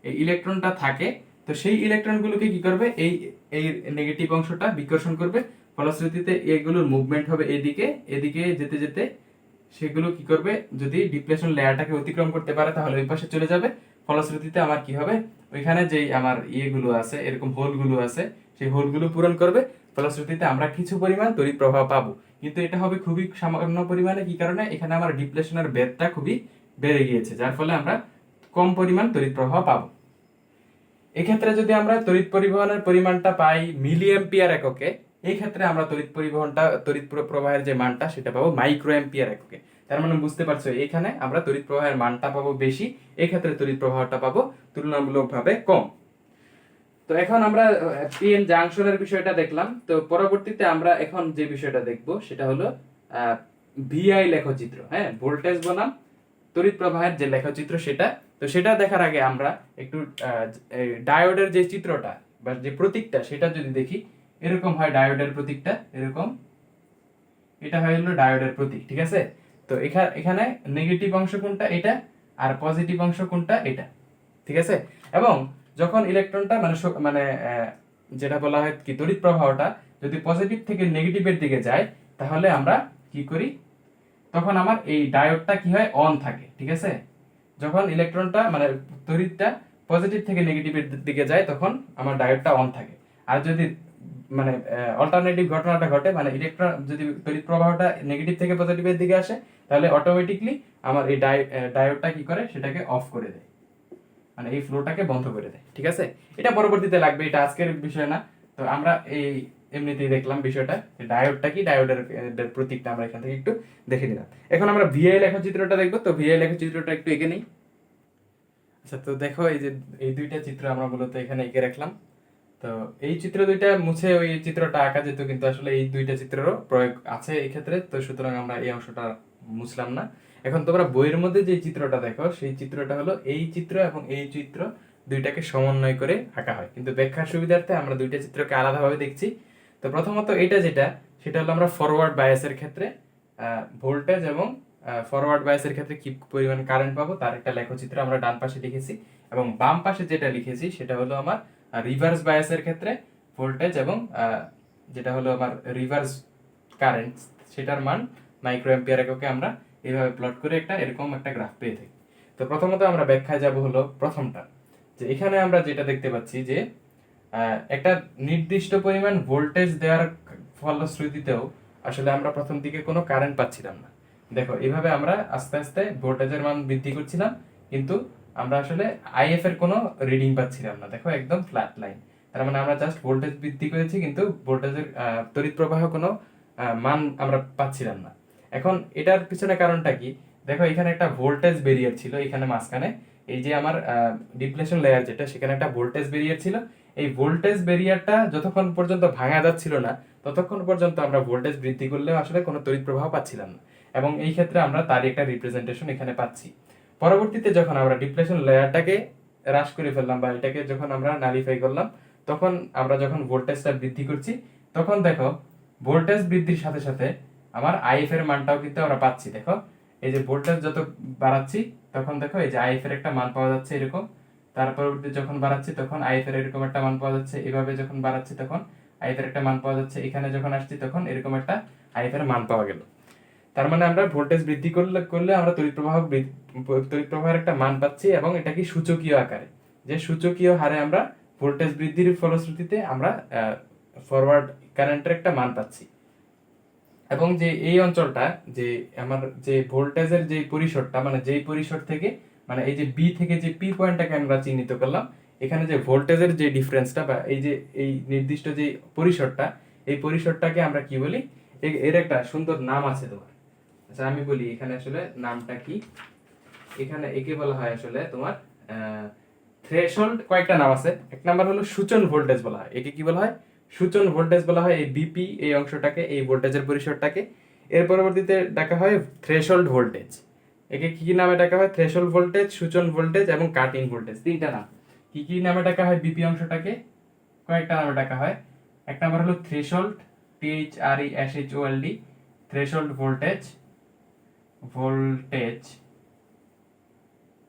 এই ইলেকট্রনটা থাকে, তো সেই ইলেকট্রনগুলোকে কি করবে, এই এই নেগেটিভ অংশটা বিকর্ষণ করবে, ফলশ্রুতিতে এগুলোর মুভমেন্ট হবে এদিকে, এদিকে যেতে যেতে সেগুলো কি করবে, যদি ডিপ্লেশন লেয়ারটাকে অতিক্রম করতে পারে তাহলে ওই পাশে চলে যাবে, ফলশ্রুতিতে আমার কি হবে, ওইখানে যেই আমার ইয়েগুলো আছে এরকম হোলগুলো আছে সেই হোলগুলো পূরণ করবে, ফলশ্রুতিতে আমরা কিছু পরিমাণ তড়িৎ প্রবাহ পাবো, কিন্তু এটা হবে খুবই সামান্য পরিমাণে। কি কারণে, এখানে আমার ডিপ্লেশনের বেধটা খুবই বেড়ে গিয়েছে, যার ফলে আমরা কম পরিমাণ তড়িৎ প্রবাহ পাবো। এক্ষেত্রে যদি আমরা তড়িৎ পরিবহনের পরিমাণটা পাই মিলি অ্যাম্পিয়ার এককে, এই ক্ষেত্রে আমরা তড়িৎ প্রবাহের যে মানটা সেটা পাবো মাইক্রো অ্যাম্পিয়ার এককে। তার মানে বুঝতে পারছো এখানে আমরা তড়িৎ প্রবাহের মানটা পাবো বেশি, এই ক্ষেত্রে তড়িৎ প্রবাহটা পাবো তুলনামূলকভাবে কম। তো এখন আমরা পিএন জাংশনের বিষয়টা দেখলাম, তো পরবর্তীতে আমরা এখন যে বিষয়টা দেখব সেটা হলো ভিআই লেখচিত্র, হ্যাঁ, ভোল্টেজ বনাম তড়িৎ প্রবাহের যে লেখচিত্র সেটা। তো সেটা দেখার আগে আমরা একটু ডায়োডের যে চিত্রটা বা যে প্রতীকটা সেটা যদি দেখি, এরকম হয় ডায়োডের প্রতীকটা, এরকম, এটা হয় হলো ডায়োডের প্রতীক, ঠিক আছে। তো এখানে নেগেটিভ অংশ কোনটা, এটা আর পজিটিভ অংশ কোনটা, এটা। ঠিক আছে। এবং যখন ইলেকট্রনটা মানে যেটা বলা হয় কি তড়িৎ প্রবাহটা যদি পজিটিভ থেকে নেগেটিভের দিকে যায়, তাহলে আমরা কি করি, তখন আমার এই ডায়োডটা কি হয়, অন থাকে। ঠিক আছে। যখন ইলেকট্রনটা মানে তড়িৎটা পজিটিভ থেকে নেগেটিভের দিকে যায়, তখন আমার ডায়োডটা অন থাকে। আর যদি মানে অল্টারনেটিভ ঘটনাটা ঘটে, মানে ইলেকট্রন যদি তড়িৎ প্রবাহটা নেগেটিভ থেকে পজিটিভের দিকে আসে, তাহলে অটোমেটিকলি আমার এই ডায়োডটা কি করে, সেটাকে অফ করে দেয়, মানে এই ফ্লোটাকে বন্ধ করে দেয়। ঠিক আছে। এটা পরবর্তীতে লাগবে, এটা আজকের বিষয় না। তো আমরা এই এমনিতেই দেখলাম বিষয়টা, ডায়োডটা কি, ডায়োডের প্রতীকটা আমরা এখান থেকে একটু দেখে নিলাম। এখন আমরা ভিআই লেখচিত্রটা দেখবো। তো ভিআই লেখচিত্রটা একটু এঁকে নিই। আচ্ছা, তো দেখো এই যে এই দুইটা চিত্র আমরা মূলত এখানে এঁকে রাখলাম। তো এই চিত্র দুইটা মুছে ওই চিত্রটা আঁকা যেত, কিন্তু আসলে এই দুইটা চিত্রেরও প্রয়োগ আছে এই ক্ষেত্রে, তো সুতরাং আমরা এই অংশটা মুছলাম না। এখন তোমরা বইয়ের মধ্যে যে চিত্রটা দেখো, সেই চিত্রটা হলো এই চিত্র এবং এই চিত্র দুইটাকে সমন্বয় করে আঁকা হয়, কিন্তু ব্যাখ্যার সুবিধার্থে আমরা দুইটা চিত্রকে আলাদাভাবে দেখছি। তো প্রথমত এটা যেটা, সেটা হলো আমরা ফরওয়ার্ড বায়াসের ক্ষেত্রে ভোল্টেজ এবং ফরওয়ার্ড বায়াসের ক্ষেত্রে কি পরিমাণ কারেন্ট পাবো তার একটা লেখচিত্র আমরা ডান পাশে লিখেছি। এবং বাম পাশে যেটা লিখেছি সেটা হলো আমার রিভার্স বায়াসের ক্ষেত্রে ভোল্টেজ এবং যেটা হলো আমার রিভার্স কারেন্ট, সেটার মান মাইক্রো অ্যাম্পিয়ার এককে আমরা এইভাবে প্লট করে একটা এরকম একটা গ্রাফ পেয়ে থাকি। তো প্রথমত আমরা ব্যাখ্যায় যাব হলো প্রথমটা, যে এখানে আমরা যেটা দেখতে পাচ্ছি যে একটা নির্দিষ্ট পরিমাণ ভোল্টেজ দেওয়ার ফলশ্রুতিতেও আসলে আমরা প্রথম দিকে কোনো কারেন্ট পাচ্ছিলাম না। দেখো এইভাবে আমরা আস্তে আস্তে ভোল্টেজের মান বৃদ্ধি করছিলাম, কিন্তু আমরা আসলে আইএফ এর কোনো রিডিং পাচ্ছিলাম না। দেখো একদম ফ্ল্যাট লাইন, তার মানে আমরা জাস্ট ভোল্টেজ বৃদ্ধি করেছি, কিন্তু ভোল্টেজের তড়িৎ প্রবাহ কোনো মান আমরা পাচ্ছিলাম না। এখন এটার পিছনে কারণটা কি, দেখো এখানে একটা ভোল্টেজ ব্যারিয়ার ছিল, এখানে মাঝখানে এই যে আমার ডিপ্লেশন লেয়ার যেটা, সেখানে একটা ভোল্টেজ ব্যারিয়ার ছিল। এই ভোল্টেজ ব্যারিয়ারটা যতক্ষণ পর্যন্ত ভাঙা যাচ্ছিল না, ততক্ষণ পর্যন্ত আমরা ভোল্টেজ বৃদ্ধি করলেও আসলে কোনো তড়িৎ প্রবাহ পাচ্ছিলাম না। এবং এই ক্ষেত্রে আমরা তারই একটা রিপ্রেজেন্টেশন এখানে পাচ্ছি। পরবর্তীতে যখন আমরা ডিপ্লেশন লেয়ারটাকে হ্রাস করে ফেললাম বা এটাকে যখন আমরা নালিফাই করলাম, তখন আমরা যখন ভোল্টেজটা বৃদ্ধি করছি, তখন দেখো ভোল্টেজ বৃদ্ধির সাথে সাথে আমার আইএফ এর মানটাও কিন্তু আমরা পাচ্ছি। দেখো এই যে ভোল্টেজ যত বাড়াচ্ছি, তখন দেখো এই যে আইএফ এর একটা মান পাওয়া যাচ্ছে এরকম। তার পরবর্তীতে যখন বাড়াচ্ছি, তখন আইএফ এর এরকম একটা মান পাওয়া যাচ্ছে। এভাবে যখন বাড়াচ্ছি, তখন আইএফ এর একটা মান পাওয়া যাচ্ছে। এখানে যখন আসছি, তখন এরকম একটা আইএফ এর মান পাওয়া গেল। তার মানে আমরা ভোল্টেজ বৃদ্ধি করলে করলে আমরা তড়িৎ প্রবাহের একটা মান পাচ্ছি, এবং এটা কি সূচকীয় আকারে, যে সূচকীয় হারে আমরা ভোল্টেজ বৃদ্ধির ফলশ্রুতিতে আমরা ফরওয়ার্ড কারেন্টের একটা মান পাচ্ছি। এবং যে এই অঞ্চলটা, যে আমার যে ভোল্টেজের যে পরিসরটা, মানে যেই পরিসর থেকে, মানে এই যে বি থেকে যে পি পয়েন্টটাকে আমরা চিহ্নিত করলাম, এখানে যে ভোল্টেজের যে ডিফারেন্সটা বা এই যে এই নির্দিষ্ট যে পরিসরটা, এই পরিসরটাকে আমরা কি বলি, এর একটা সুন্দর নাম আছে তোমার। আচ্ছা আমি বলি এখানে আসলে নামটা কি, এখানে একে বলা হয় আসলে তোমার থ্রেশহোল্ড। কয়েকটা নাম আছে। এক নাম্বার হলো সূচন ভোল্টেজ বলা হয়, একে কি বলা হয়, সূচন ভোল্টেজ বলা হয়। এই বিপি এই অংশটাকে, এই ভোল্টেজের পরিসরটাকে। এর পরবর্তীতে ডাকা হয় থ্রেশহোল্ড ভোল্টেজ। একে কি কি নামে ডাকা হয়, থ্রেশহোল্ড ভোল্টেজ, সূচন ভোল্টেজ এবং কাটিং ভোল্টেজ, তিনটা নাম। কি কি নামে ডাকা হয় বিপি অংশটাকে, কয়েকটা নামে ডাকা হয়। এক নাম্বার হলো threshold, THRESHOLD, threshold voltage voltage.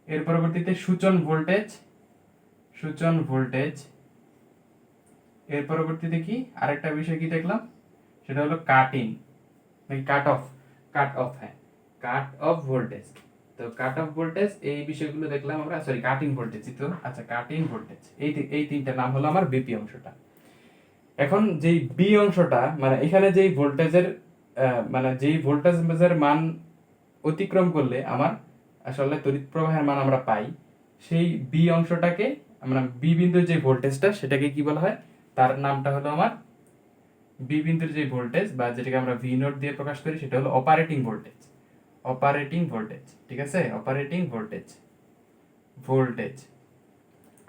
এর পরবর্তীতে সূচন ভোল্টেজ, সূচন ভোল্টেজ। এর পরবর্তীতে কি আরেকটা বিষয় কি দেখলাম, সেটা হলো কাটিং, নাকি কাট অফ, কাট অফ, হ্যাঁ কাট অফ ভোল্টেজ। তো কাট অফ ভোল্টেজ, এই বিষয়গুলো দেখলাম আমরা, সরি কাটিং ভোল্টেজ তো, আচ্ছা কাটিং ভোল্টেজ। এই তিনটা নাম হলো আমার বিপি অংশটা। এখন যেই বি অংশটা, মানে এখানে যেই ভোল্টেজের মানে যেই ভোল্টেজের মান অতিক্রম করলে আমার আসলে তড়িৎ প্রবাহের মান আমরা পাই, সেই বি অংশটাকে আমরা বি বিন্দুর যে ভোল্টেজটা, সেটাকে কি বলা হয়, তার নামটা হলো আমার বি বিন্দুর যে ভোল্টেজ বা যেটাকে আমরা ভি নোট দিয়ে প্রকাশ করি, সেটা হলো অপারেটিং ভোল্টেজ। অপারেটিং ভোল্টেজ, ঠিক আছে, operating voltage, voltage,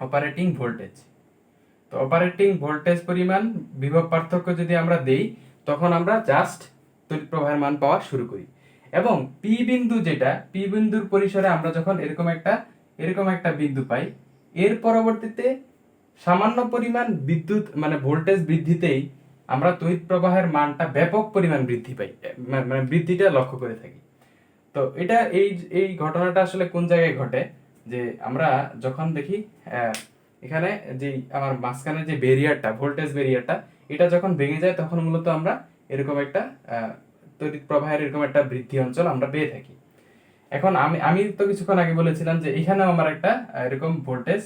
operating voltage. তো অপারেটিং ভোল্টেজ পরিমাণ বিভব পার্থক্য যদি আমরা দেই, তখন আমরা জাস্ট তড়িৎ প্রবাহের মান পাওয়া শুরু করি। এবং পি বিন্দু যেটা, পি বিন্দুর পরিসরে আমরা যখন এরকম একটা বিন্দু পাই, এর পরবর্তীতে সামান্য পরিমাণ বিদ্যুৎ মানে ভোল্টেজ বৃদ্ধিতেই আমরা তড়িৎ প্রবাহের মানটা ব্যাপক পরিমাণ বৃদ্ধি পাই, মানে বৃদ্ধিটা লক্ষ্য করে থাকি। তো তো এটা এই এই ঘটনাটা আসলে কোন জায়গায় ঘটে, যে আমরা যখন দেখি এখানে যে আমার মাঝখানে যে ব্যারিয়ারটা, ভোল্টেজ ব্যারিয়ারটা, এটা যখন ভেঙে যায় তখন মূলত আমরা এরকম একটা তড়িৎ প্রবাহের এরকম একটা বৃদ্ধি অঞ্চল আমরা পেয়ে থাকি। এখন আমি আমি তো কিছুক্ষণ আগে বলেছিলাম যে এখানেও আমার একটা এরকম ভোল্টেজ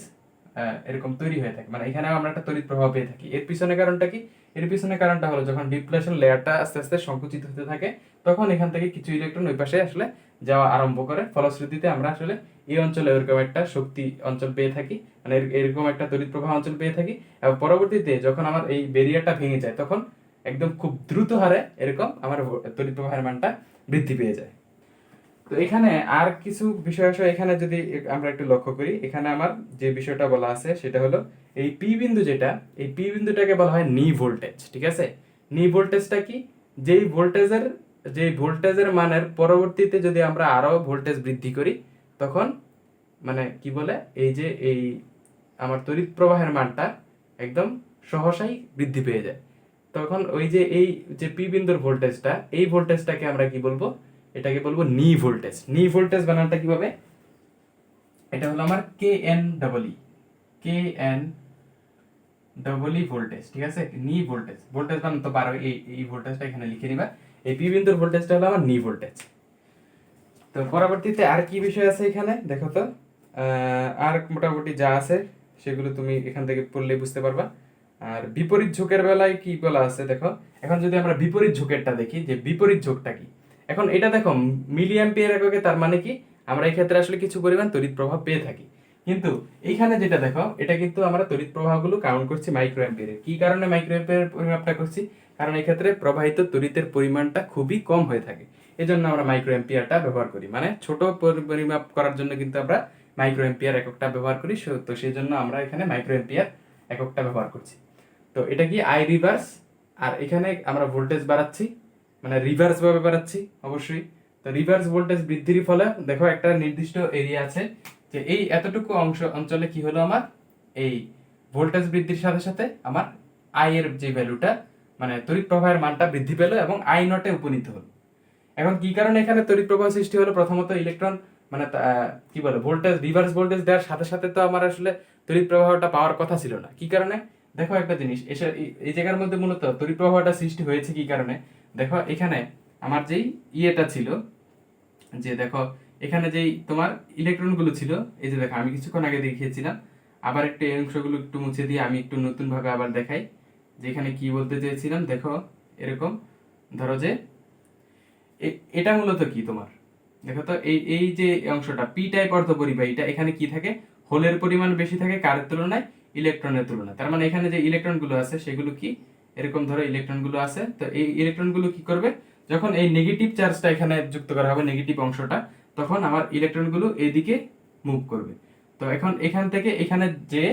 এরকম তৈরি হয়ে থাকে, মানে এখানেও আমরা একটা তড়িৎ প্রবাহ পেয়ে থাকি। এর পিছনে কারণটা কি? এর পিছনে কারণটা হলো যখন ডিপ্লেশন লেয়ারটা আস্তে আস্তে সংকুচিত হতে থাকে, তখন এখান থেকে কিছু ইলেকট্রন ওই পাশে আসলে যাওয়া আরম্ভ করে। ফলশ্রুতিতে আমরা আসলে এই অঞ্চলে এরকম একটা শক্তি অঞ্চল পেয়ে থাকি, মানে এরকম একটা তড়িৎ প্রবাহ অঞ্চল পেয়ে থাকি। এবং পরবর্তীতে যখন আমার এই ব্যারিয়ারটা ভেঙে যায়, তখন একদম খুব দ্রুত হারে এরকম আমার তড়িৎ প্রবাহের মানটা বৃদ্ধি পেয়ে যায়। তো এখানে আর কিছু বিষয় আসলে এখানে যদি আমরা একটু লক্ষ্য করি, এখানে আমার যে বিষয়টা বলা আছে সেটা হলো এই পি বিন্দু, যেটা এই পি বিন্দুটাকে বলা হয় নি ভোল্টেজ। ঠিক আছে, নি ভোল্টেজটা কি? যেই ভোল্টেজের মানের পরবর্তীতে যদি আমরা আরো ভোল্টেজ বৃদ্ধি করি, তখন মানে কি বলে, এই যে এই আমার তড়িৎ প্রবাহের মানটা একদম সহসাই বৃদ্ধি পেয়ে যায়। তখন ওই যে এই যে পি বিন্দুর ভোল্টেজটা, এই ভোল্টেজটাকে আমরা কি বলবো? এটাকে বলবো নি ভোল্টেজ। নি ভোল্টেজ বানানটা কিভাবে? এটা হলো আমার K N double E, K N double E voltage. ঠিক আছে, নি ভোল্টেজ, ভোল্টেজ বানান তো পারো, এই ভোল্টেজটা এখানে লিখে নিবা। এই পি বিন্দুর ভোল্টেজটা হলো আমার নি ভোল্টেজ। তো পরবর্তীতে আর কি বিষয় আছে এখানে দেখো তো, আর মোটামুটি যা আছে সেগুলো তুমি এখান থেকে পড়লে বুঝতে পারবা। আর বিপরীত ঝোঁকের বেলায় কি বলা আছে দেখো। এখন যদি আমরা বিপরীত ঝোঁকেরটা দেখি, যে বিপরীত ঝোঁকটা কি, এখন এটা দেখো মিলি অ্যাম্পিয়ার এককে, তার মানে কি আমরা এই ক্ষেত্রে আসলে কিছু পরিমাণ তড়িৎ প্রবাহ পেয়ে থাকি। কিন্তু এইখানে যেটা দেখো, এটা কিন্তু আমরা তড়িৎ প্রবাহগুলো কাউন্ট করছি মাইক্রো অ্যাম্পিয়ারে। কি কারণে মাইক্রো অ্যাম্পিয়ারের পরিমাপটা করছি? কারণ এই ক্ষেত্রে প্রবাহিত তড়িতের পরিমাণটা খুবই কম হয়ে থাকে, এজন্য আমরা মাইক্রো অ্যাম্পিয়ারটা ব্যবহার করি। মানে ছোট পরিমাপ করার জন্য কিন্তু আমরা মাইক্রো অ্যাম্পিয়ার এককটা ব্যবহার করি। তো সেই জন্য আমরা এখানে মাইক্রো অ্যাম্পিয়ার এককটা ব্যবহার করছি। তো এটা কি আই রিভার্স, আর এখানে আমরা ভোল্টেজ বাড়াচ্ছি, মানে রিভার্স ভাবে বাড়াচ্ছি অবশ্যই। তো রিভার্স ভোল্টেজ বৃদ্ধির ফলে দেখো একটা নির্দিষ্ট এরিয়া আছে, যে এই এতটুকু অঞ্চলে কি হলো, আমার এই ভোল্টেজ বৃদ্ধির সাথে সাথে আমার আই এর যে ভ্যালুটা, মানে তড়িৎ প্রবাহের মানটা বৃদ্ধি পেলো এবং আই নটে উপনীত হলো। এখন কি কারণে এখানে তড়িৎ প্রবাহ সৃষ্টি হলো? প্রথমত ইলেকট্রন মানে কি বলে, ভোল্টেজ রিভার্স ভোল্টেজ দেওয়ার সাথে সাথে তো আমার আসলে তড়িৎ প্রবাহটা পাওয়ার কথা ছিল না। কি কারণে? দেখো একটা জিনিস, এই জায়গার মধ্যে মূলত তড়িৎ প্রবাহটা সৃষ্টি হয়েছে কি কারণে? দেখো এখানে আমার যেই ইয়েটা ছিল, যে দেখো এখানে যেই তোমার ইলেকট্রন গুলো ছিল, এই যে দেখো আমি কিছুক্ষণ আগে দেখিয়েছিলাম, আবার একটু এই অংশগুলো একটু মুছে দিয়ে আমি একটু নতুন ভাবে আবার দেখাই যে এখানে কি বলতে চেয়েছিলাম। দেখো এরকম ধরো যে এটা মূলত কি তোমার, দেখো তো এই এই যে অংশটা পি টাইপ অর্ধপরিবাহীটা, এখানে কি থাকে? হোলের পরিমাণ বেশি থাকে কারের তুলনায়? ইলেকট্রনের তুলনায়। তার মানে এখানে যে ইলেকট্রন গুলো আছে সেগুলো কি এরকম ধরো ইলেকট্রন গুলো আছে, তো এই ইলেকট্রন গুলো কি করবে, যখন এই নেগেটিভ চার্জটা এখানে যুক্ত করা হবে, নেগেটিভ অংশটা, তখন আমার ইলেকট্রন গুলো এদিকে মুভ করবে। তো এখন এখান থেকে এখানে যে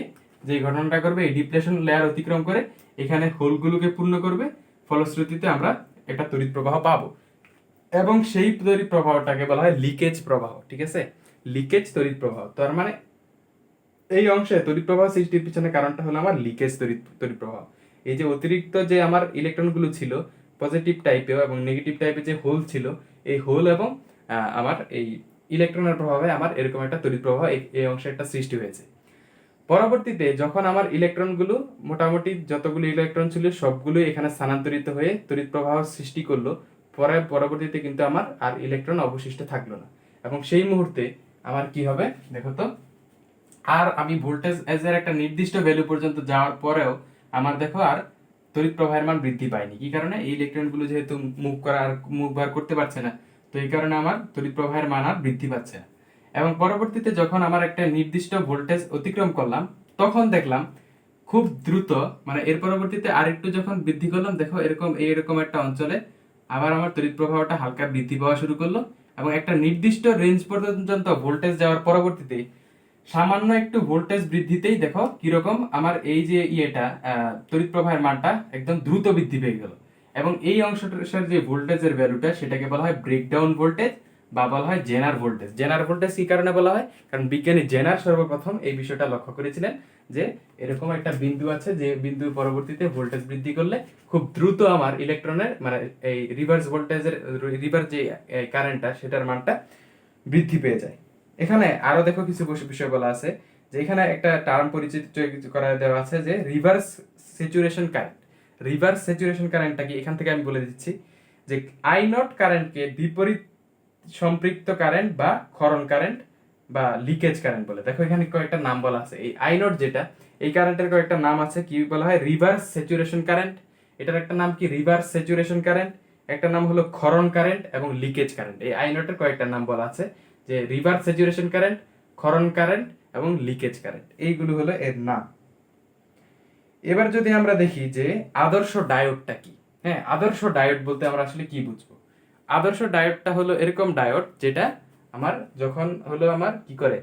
ঘটনাটা করবে, এই ডিপ্লেশন লেয়ার অতিক্রম করে এখানে হোলগুলোকে পূর্ণ করবে। ফলশ্রুতিতে আমরা একটা তড়িৎ প্রবাহ পাবো, এবং সেই তড়িৎ প্রবাহটাকে বলা হয় লিকেজ প্রবাহ। ঠিক আছে, লিকেজ তড়িৎ প্রবাহ। তার মানে এই অংশে তড়িৎ প্রবাহ সৃষ্টির পিছনে কারণটা হলো আমার লিকেজ তড়িৎ প্রবাহ। এই যে অতিরিক্ত যে আমার ইলেকট্রন গুলো ছিল পজিটিভ টাইপের এবং নেগেটিভ টাইপের যে হোল ছিল, এই হোল এবং আমার এই ইলেকট্রনের প্রভাবে আমার এরকম একটা তড়িৎ প্রবাহ এই অংশে একটা সৃষ্টি হয়েছে। পরবর্তীতে যখন আমার ইলেকট্রনগুলো মোটামুটি যতগুলো ইলেকট্রন ছিল সবগুলোই এখানে স্থানান্তরিত হয়ে তড়িৎ প্রবাহ সৃষ্টি করলো, পরবর্তীতে কিন্তু আমার আর ইলেকট্রন অবশিষ্ট থাকলো না। এবং সেই মুহূর্তে আমার কি হবে দেখো তো, আর আমি ভোল্টেজ এর একটা নির্দিষ্ট ভ্যালু পর্যন্ত যাওয়ার পরেও আমার দেখো আর তড়িৎ প্রবাহের মান বৃদ্ধি পায়নি। কি কারণে? এই ইলেকট্রনগুলো যেহেতু মুভ বার করতে পারছে না, তো এই কারণে আমার তড়িৎ প্রবাহের মান আর বৃদ্ধি পাচ্ছে না। এবং পরবর্তীতে যখন আমার একটা নির্দিষ্ট ভোল্টেজ অতিক্রম করলাম, তখন দেখলাম খুব দ্রুত, মানে এর পরবর্তীতে আরেকটু যখন বৃদ্ধি করলাম, দেখো এরকম একটা অঞ্চলে আবার আমার তড়িৎ প্রবাহটা হালকা বৃদ্ধি পাওয়া শুরু করলো। এবং একটা নির্দিষ্ট রেঞ্জ পর্যন্ত ভোল্টেজ যাওয়ার পরবর্তীতে সামান্য একটু ভোল্টেজ বৃদ্ধিতেই দেখো কিরকম আমার এই যে তড়িৎ প্রবাহের মানটা একদম দ্রুত বৃদ্ধি পেয়ে গেল। এবং এই অংশটার যে ভোল্টেজের ভ্যালুটা, সেটাকে বলা হয় ব্রেকডাউন ভোল্টেজ বা বলা হয় জেনার ভোল্টেজ। জেনার ভোল্টেজ কি কারণে বলা হয়? কারণ বিজ্ঞানী জেনার সর্বপ্রথম এই বিষয়টা লক্ষ্য করেছিলেন যে এরকম একটা বিন্দু আছে, যে বিন্দু পরবর্তীতে ভোল্টেজ বৃদ্ধি করলে খুব দ্রুত আমার ইলেকট্রনের মানে এই রিভার্স ভোল্টেজের রিভার্স যে কারেন্টটা সেটার মানটা বৃদ্ধি পেয়ে যায়। এখানে আরো দেখো কিছু বিষয় বলা আছে, যে এখানে একটা টার্ম পরিচিত করা দেওয়া আছে যে reverse saturation current. Reverse saturation কারেন্টটা কি এখান থেকে আমি বলে দিচ্ছি, যে আই নট কারেন্টকে বিপরীত সম্পৃক্ত কারেন্ট বা ক্ষরণ কারেন্ট বা লিকেজ কারেন্ট বলে। দেখো এখানে কয়েকটা নাম বলা আছে। এই আই নট যেটা, এই কারেন্টের কয়েকটা নাম আছে, কি বলা হয়? Reverse saturation current. এটার একটা নাম কি? Reverse saturation current. একটা নাম হলো ক্ষরণ কারেন্ট এবং লিকেজ কারেন্ট। এই আই নটের কয়েকটা নাম বলা আছে, যে রিভার্স স্যাচুরেশন কারেন্ট, ক্ষরণ কারেন্ট এবং লিকেজ কারেন্ট, এইগুলো হলো এর নাম। এবার যদি আমরা দেখি যে আদর্শ ডায়োডটা কি। হ্যাঁ, আদর্শ ডায়োড বলতে আমরা আসলে কি বুঝবো? আদর্শ ডায়োডটা হলো এরকম ডায়োড যেটা আমার যখন হলো আমার কি করে,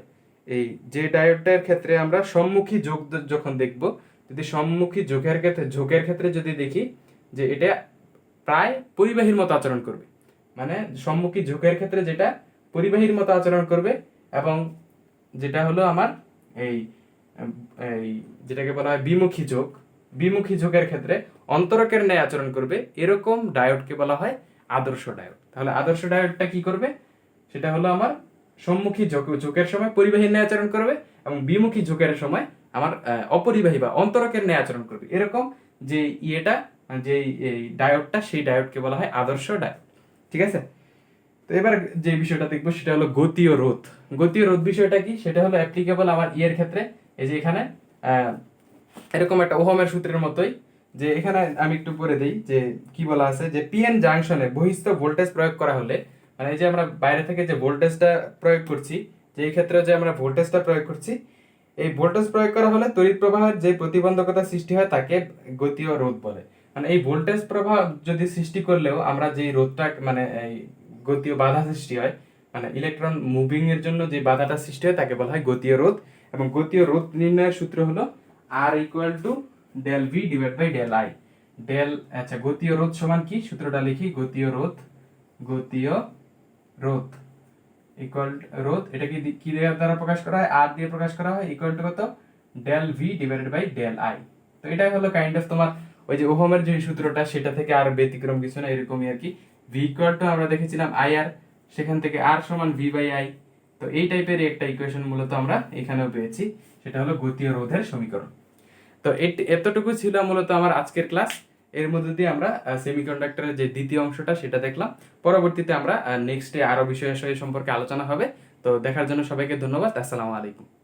এই যে ডায়োডটার ক্ষেত্রে আমরা সম্মুখী যোগ যখন দেখব, যদি সম্মুখী যোগের ক্ষেত্রে যদি দেখি যে এটা প্রায় পরিবাহীর মতো আচরণ করবে, মানে সম্মুখী যোগের ক্ষেত্রে যেটা পরিবাহীর মতো আচরণ করবে, এবং যেটা হলো আমার এই এই যেটাকে বলা হয় বিমুখী যোগের ক্ষেত্রে অন্তরকের ন্যায় আচরণ করবে, এরকম ডায়োডকে বলা হয় আদর্শ ডায়োড। তাহলে আদর্শ ডায়োডটা কি করবে? সেটা হলো আমার সম্মুখী যোগের সময় পরিবাহীর ন্যায় আচরণ করবে, এবং বিমুখী যোগের সময় আমার অপরিবাহী বা অন্তরকের ন্যায় আচরণ করবে। এরকম যে ইয়েটা, যে এই ডায়োডটা, সেই ডায়োডকে বলা হয় আদর্শ ডায়োড। ঠিক আছে? তো এবার যে বিষয়টা দেখবো সেটা হলো গতীয় রোধ। গতীয় রোধ বিষয়টা কি? সেটা হলো অ্যাপ্লিকেবল আমার ইয়ের ক্ষেত্রে। এই যে এখানে এরকম একটা ওহমের সূত্রের মতোই, যে এখানে আমি একটু পরে দেই যে কি বলা আছে, যে পিএন জাংশনে বহিস্থ ভোল্টেজ প্রয়োগ করা হলে, মানে এই যে আমরা বাইরে থেকে যে ভোল্টেজটা প্রয়োগ করছি, যে এই ক্ষেত্রে যে আমরা ভোল্টেজটা প্রয়োগ করছি, এই ভোল্টেজ প্রয়োগ করা হলে তড়িৎ প্রবাহের যে প্রতিবন্ধকতা সৃষ্টি হয় তাকে গতীয় রোধ বলে। মানে এই ভোল্টেজ প্রবাহ যদি সৃষ্টি করলেও আমরা যে রোধটা মানে এই গতীয় বাধা সৃষ্টি হয়, মানে ইলেকট্রন মুভিং এর জন্য যে বাধাটা সৃষ্টি হয় তাকে বলা হয় গতীয় রোধ। এবং গতীয় রোধ নির্ণয়ের সূত্র হলো আর equal to del V divide by del I. আচ্ছা, গতীয় রোধ সমান কি? সূত্রটা লিখি। গতীয় রোধ ইকুয়াল রোধ, এটা কি দ্বারা প্রকাশ করা হয়? আর দিয়ে প্রকাশ করা হয়। ইকুয়াল টু কত? Del V divided by del I. তো এটাই হলো কাইন্ড অফ তোমার ওই যে ওহমের যে সূত্রটা, সেটা থেকে আর ব্যতিক্রম কিছু না, এরকমই আর কি। ভি ইকুয়াল টু আমরা দেখেছিলাম আই আর, সেখান থেকে আর সমান ভি বাই আই। তো এই টাইপের একটা ইকুয়েশন মূলত আমরা এখানেও পেয়েছি, সেটা হলো গতীয় রোধের সমীকরণ। তো এতটুকু ছিল মূলত আমার আজকের ক্লাস। এর মধ্যে দিয়ে আমরা সেমিকন্ডাক্টরের যে দ্বিতীয় অংশটা সেটা দেখলাম। পরবর্তীতে আমরা নেক্সটে আরো বিষয় সম্পর্কে আলোচনা হবে। তো দেখার জন্য সবাইকে ধন্যবাদ। আসসালামু আলাইকুম।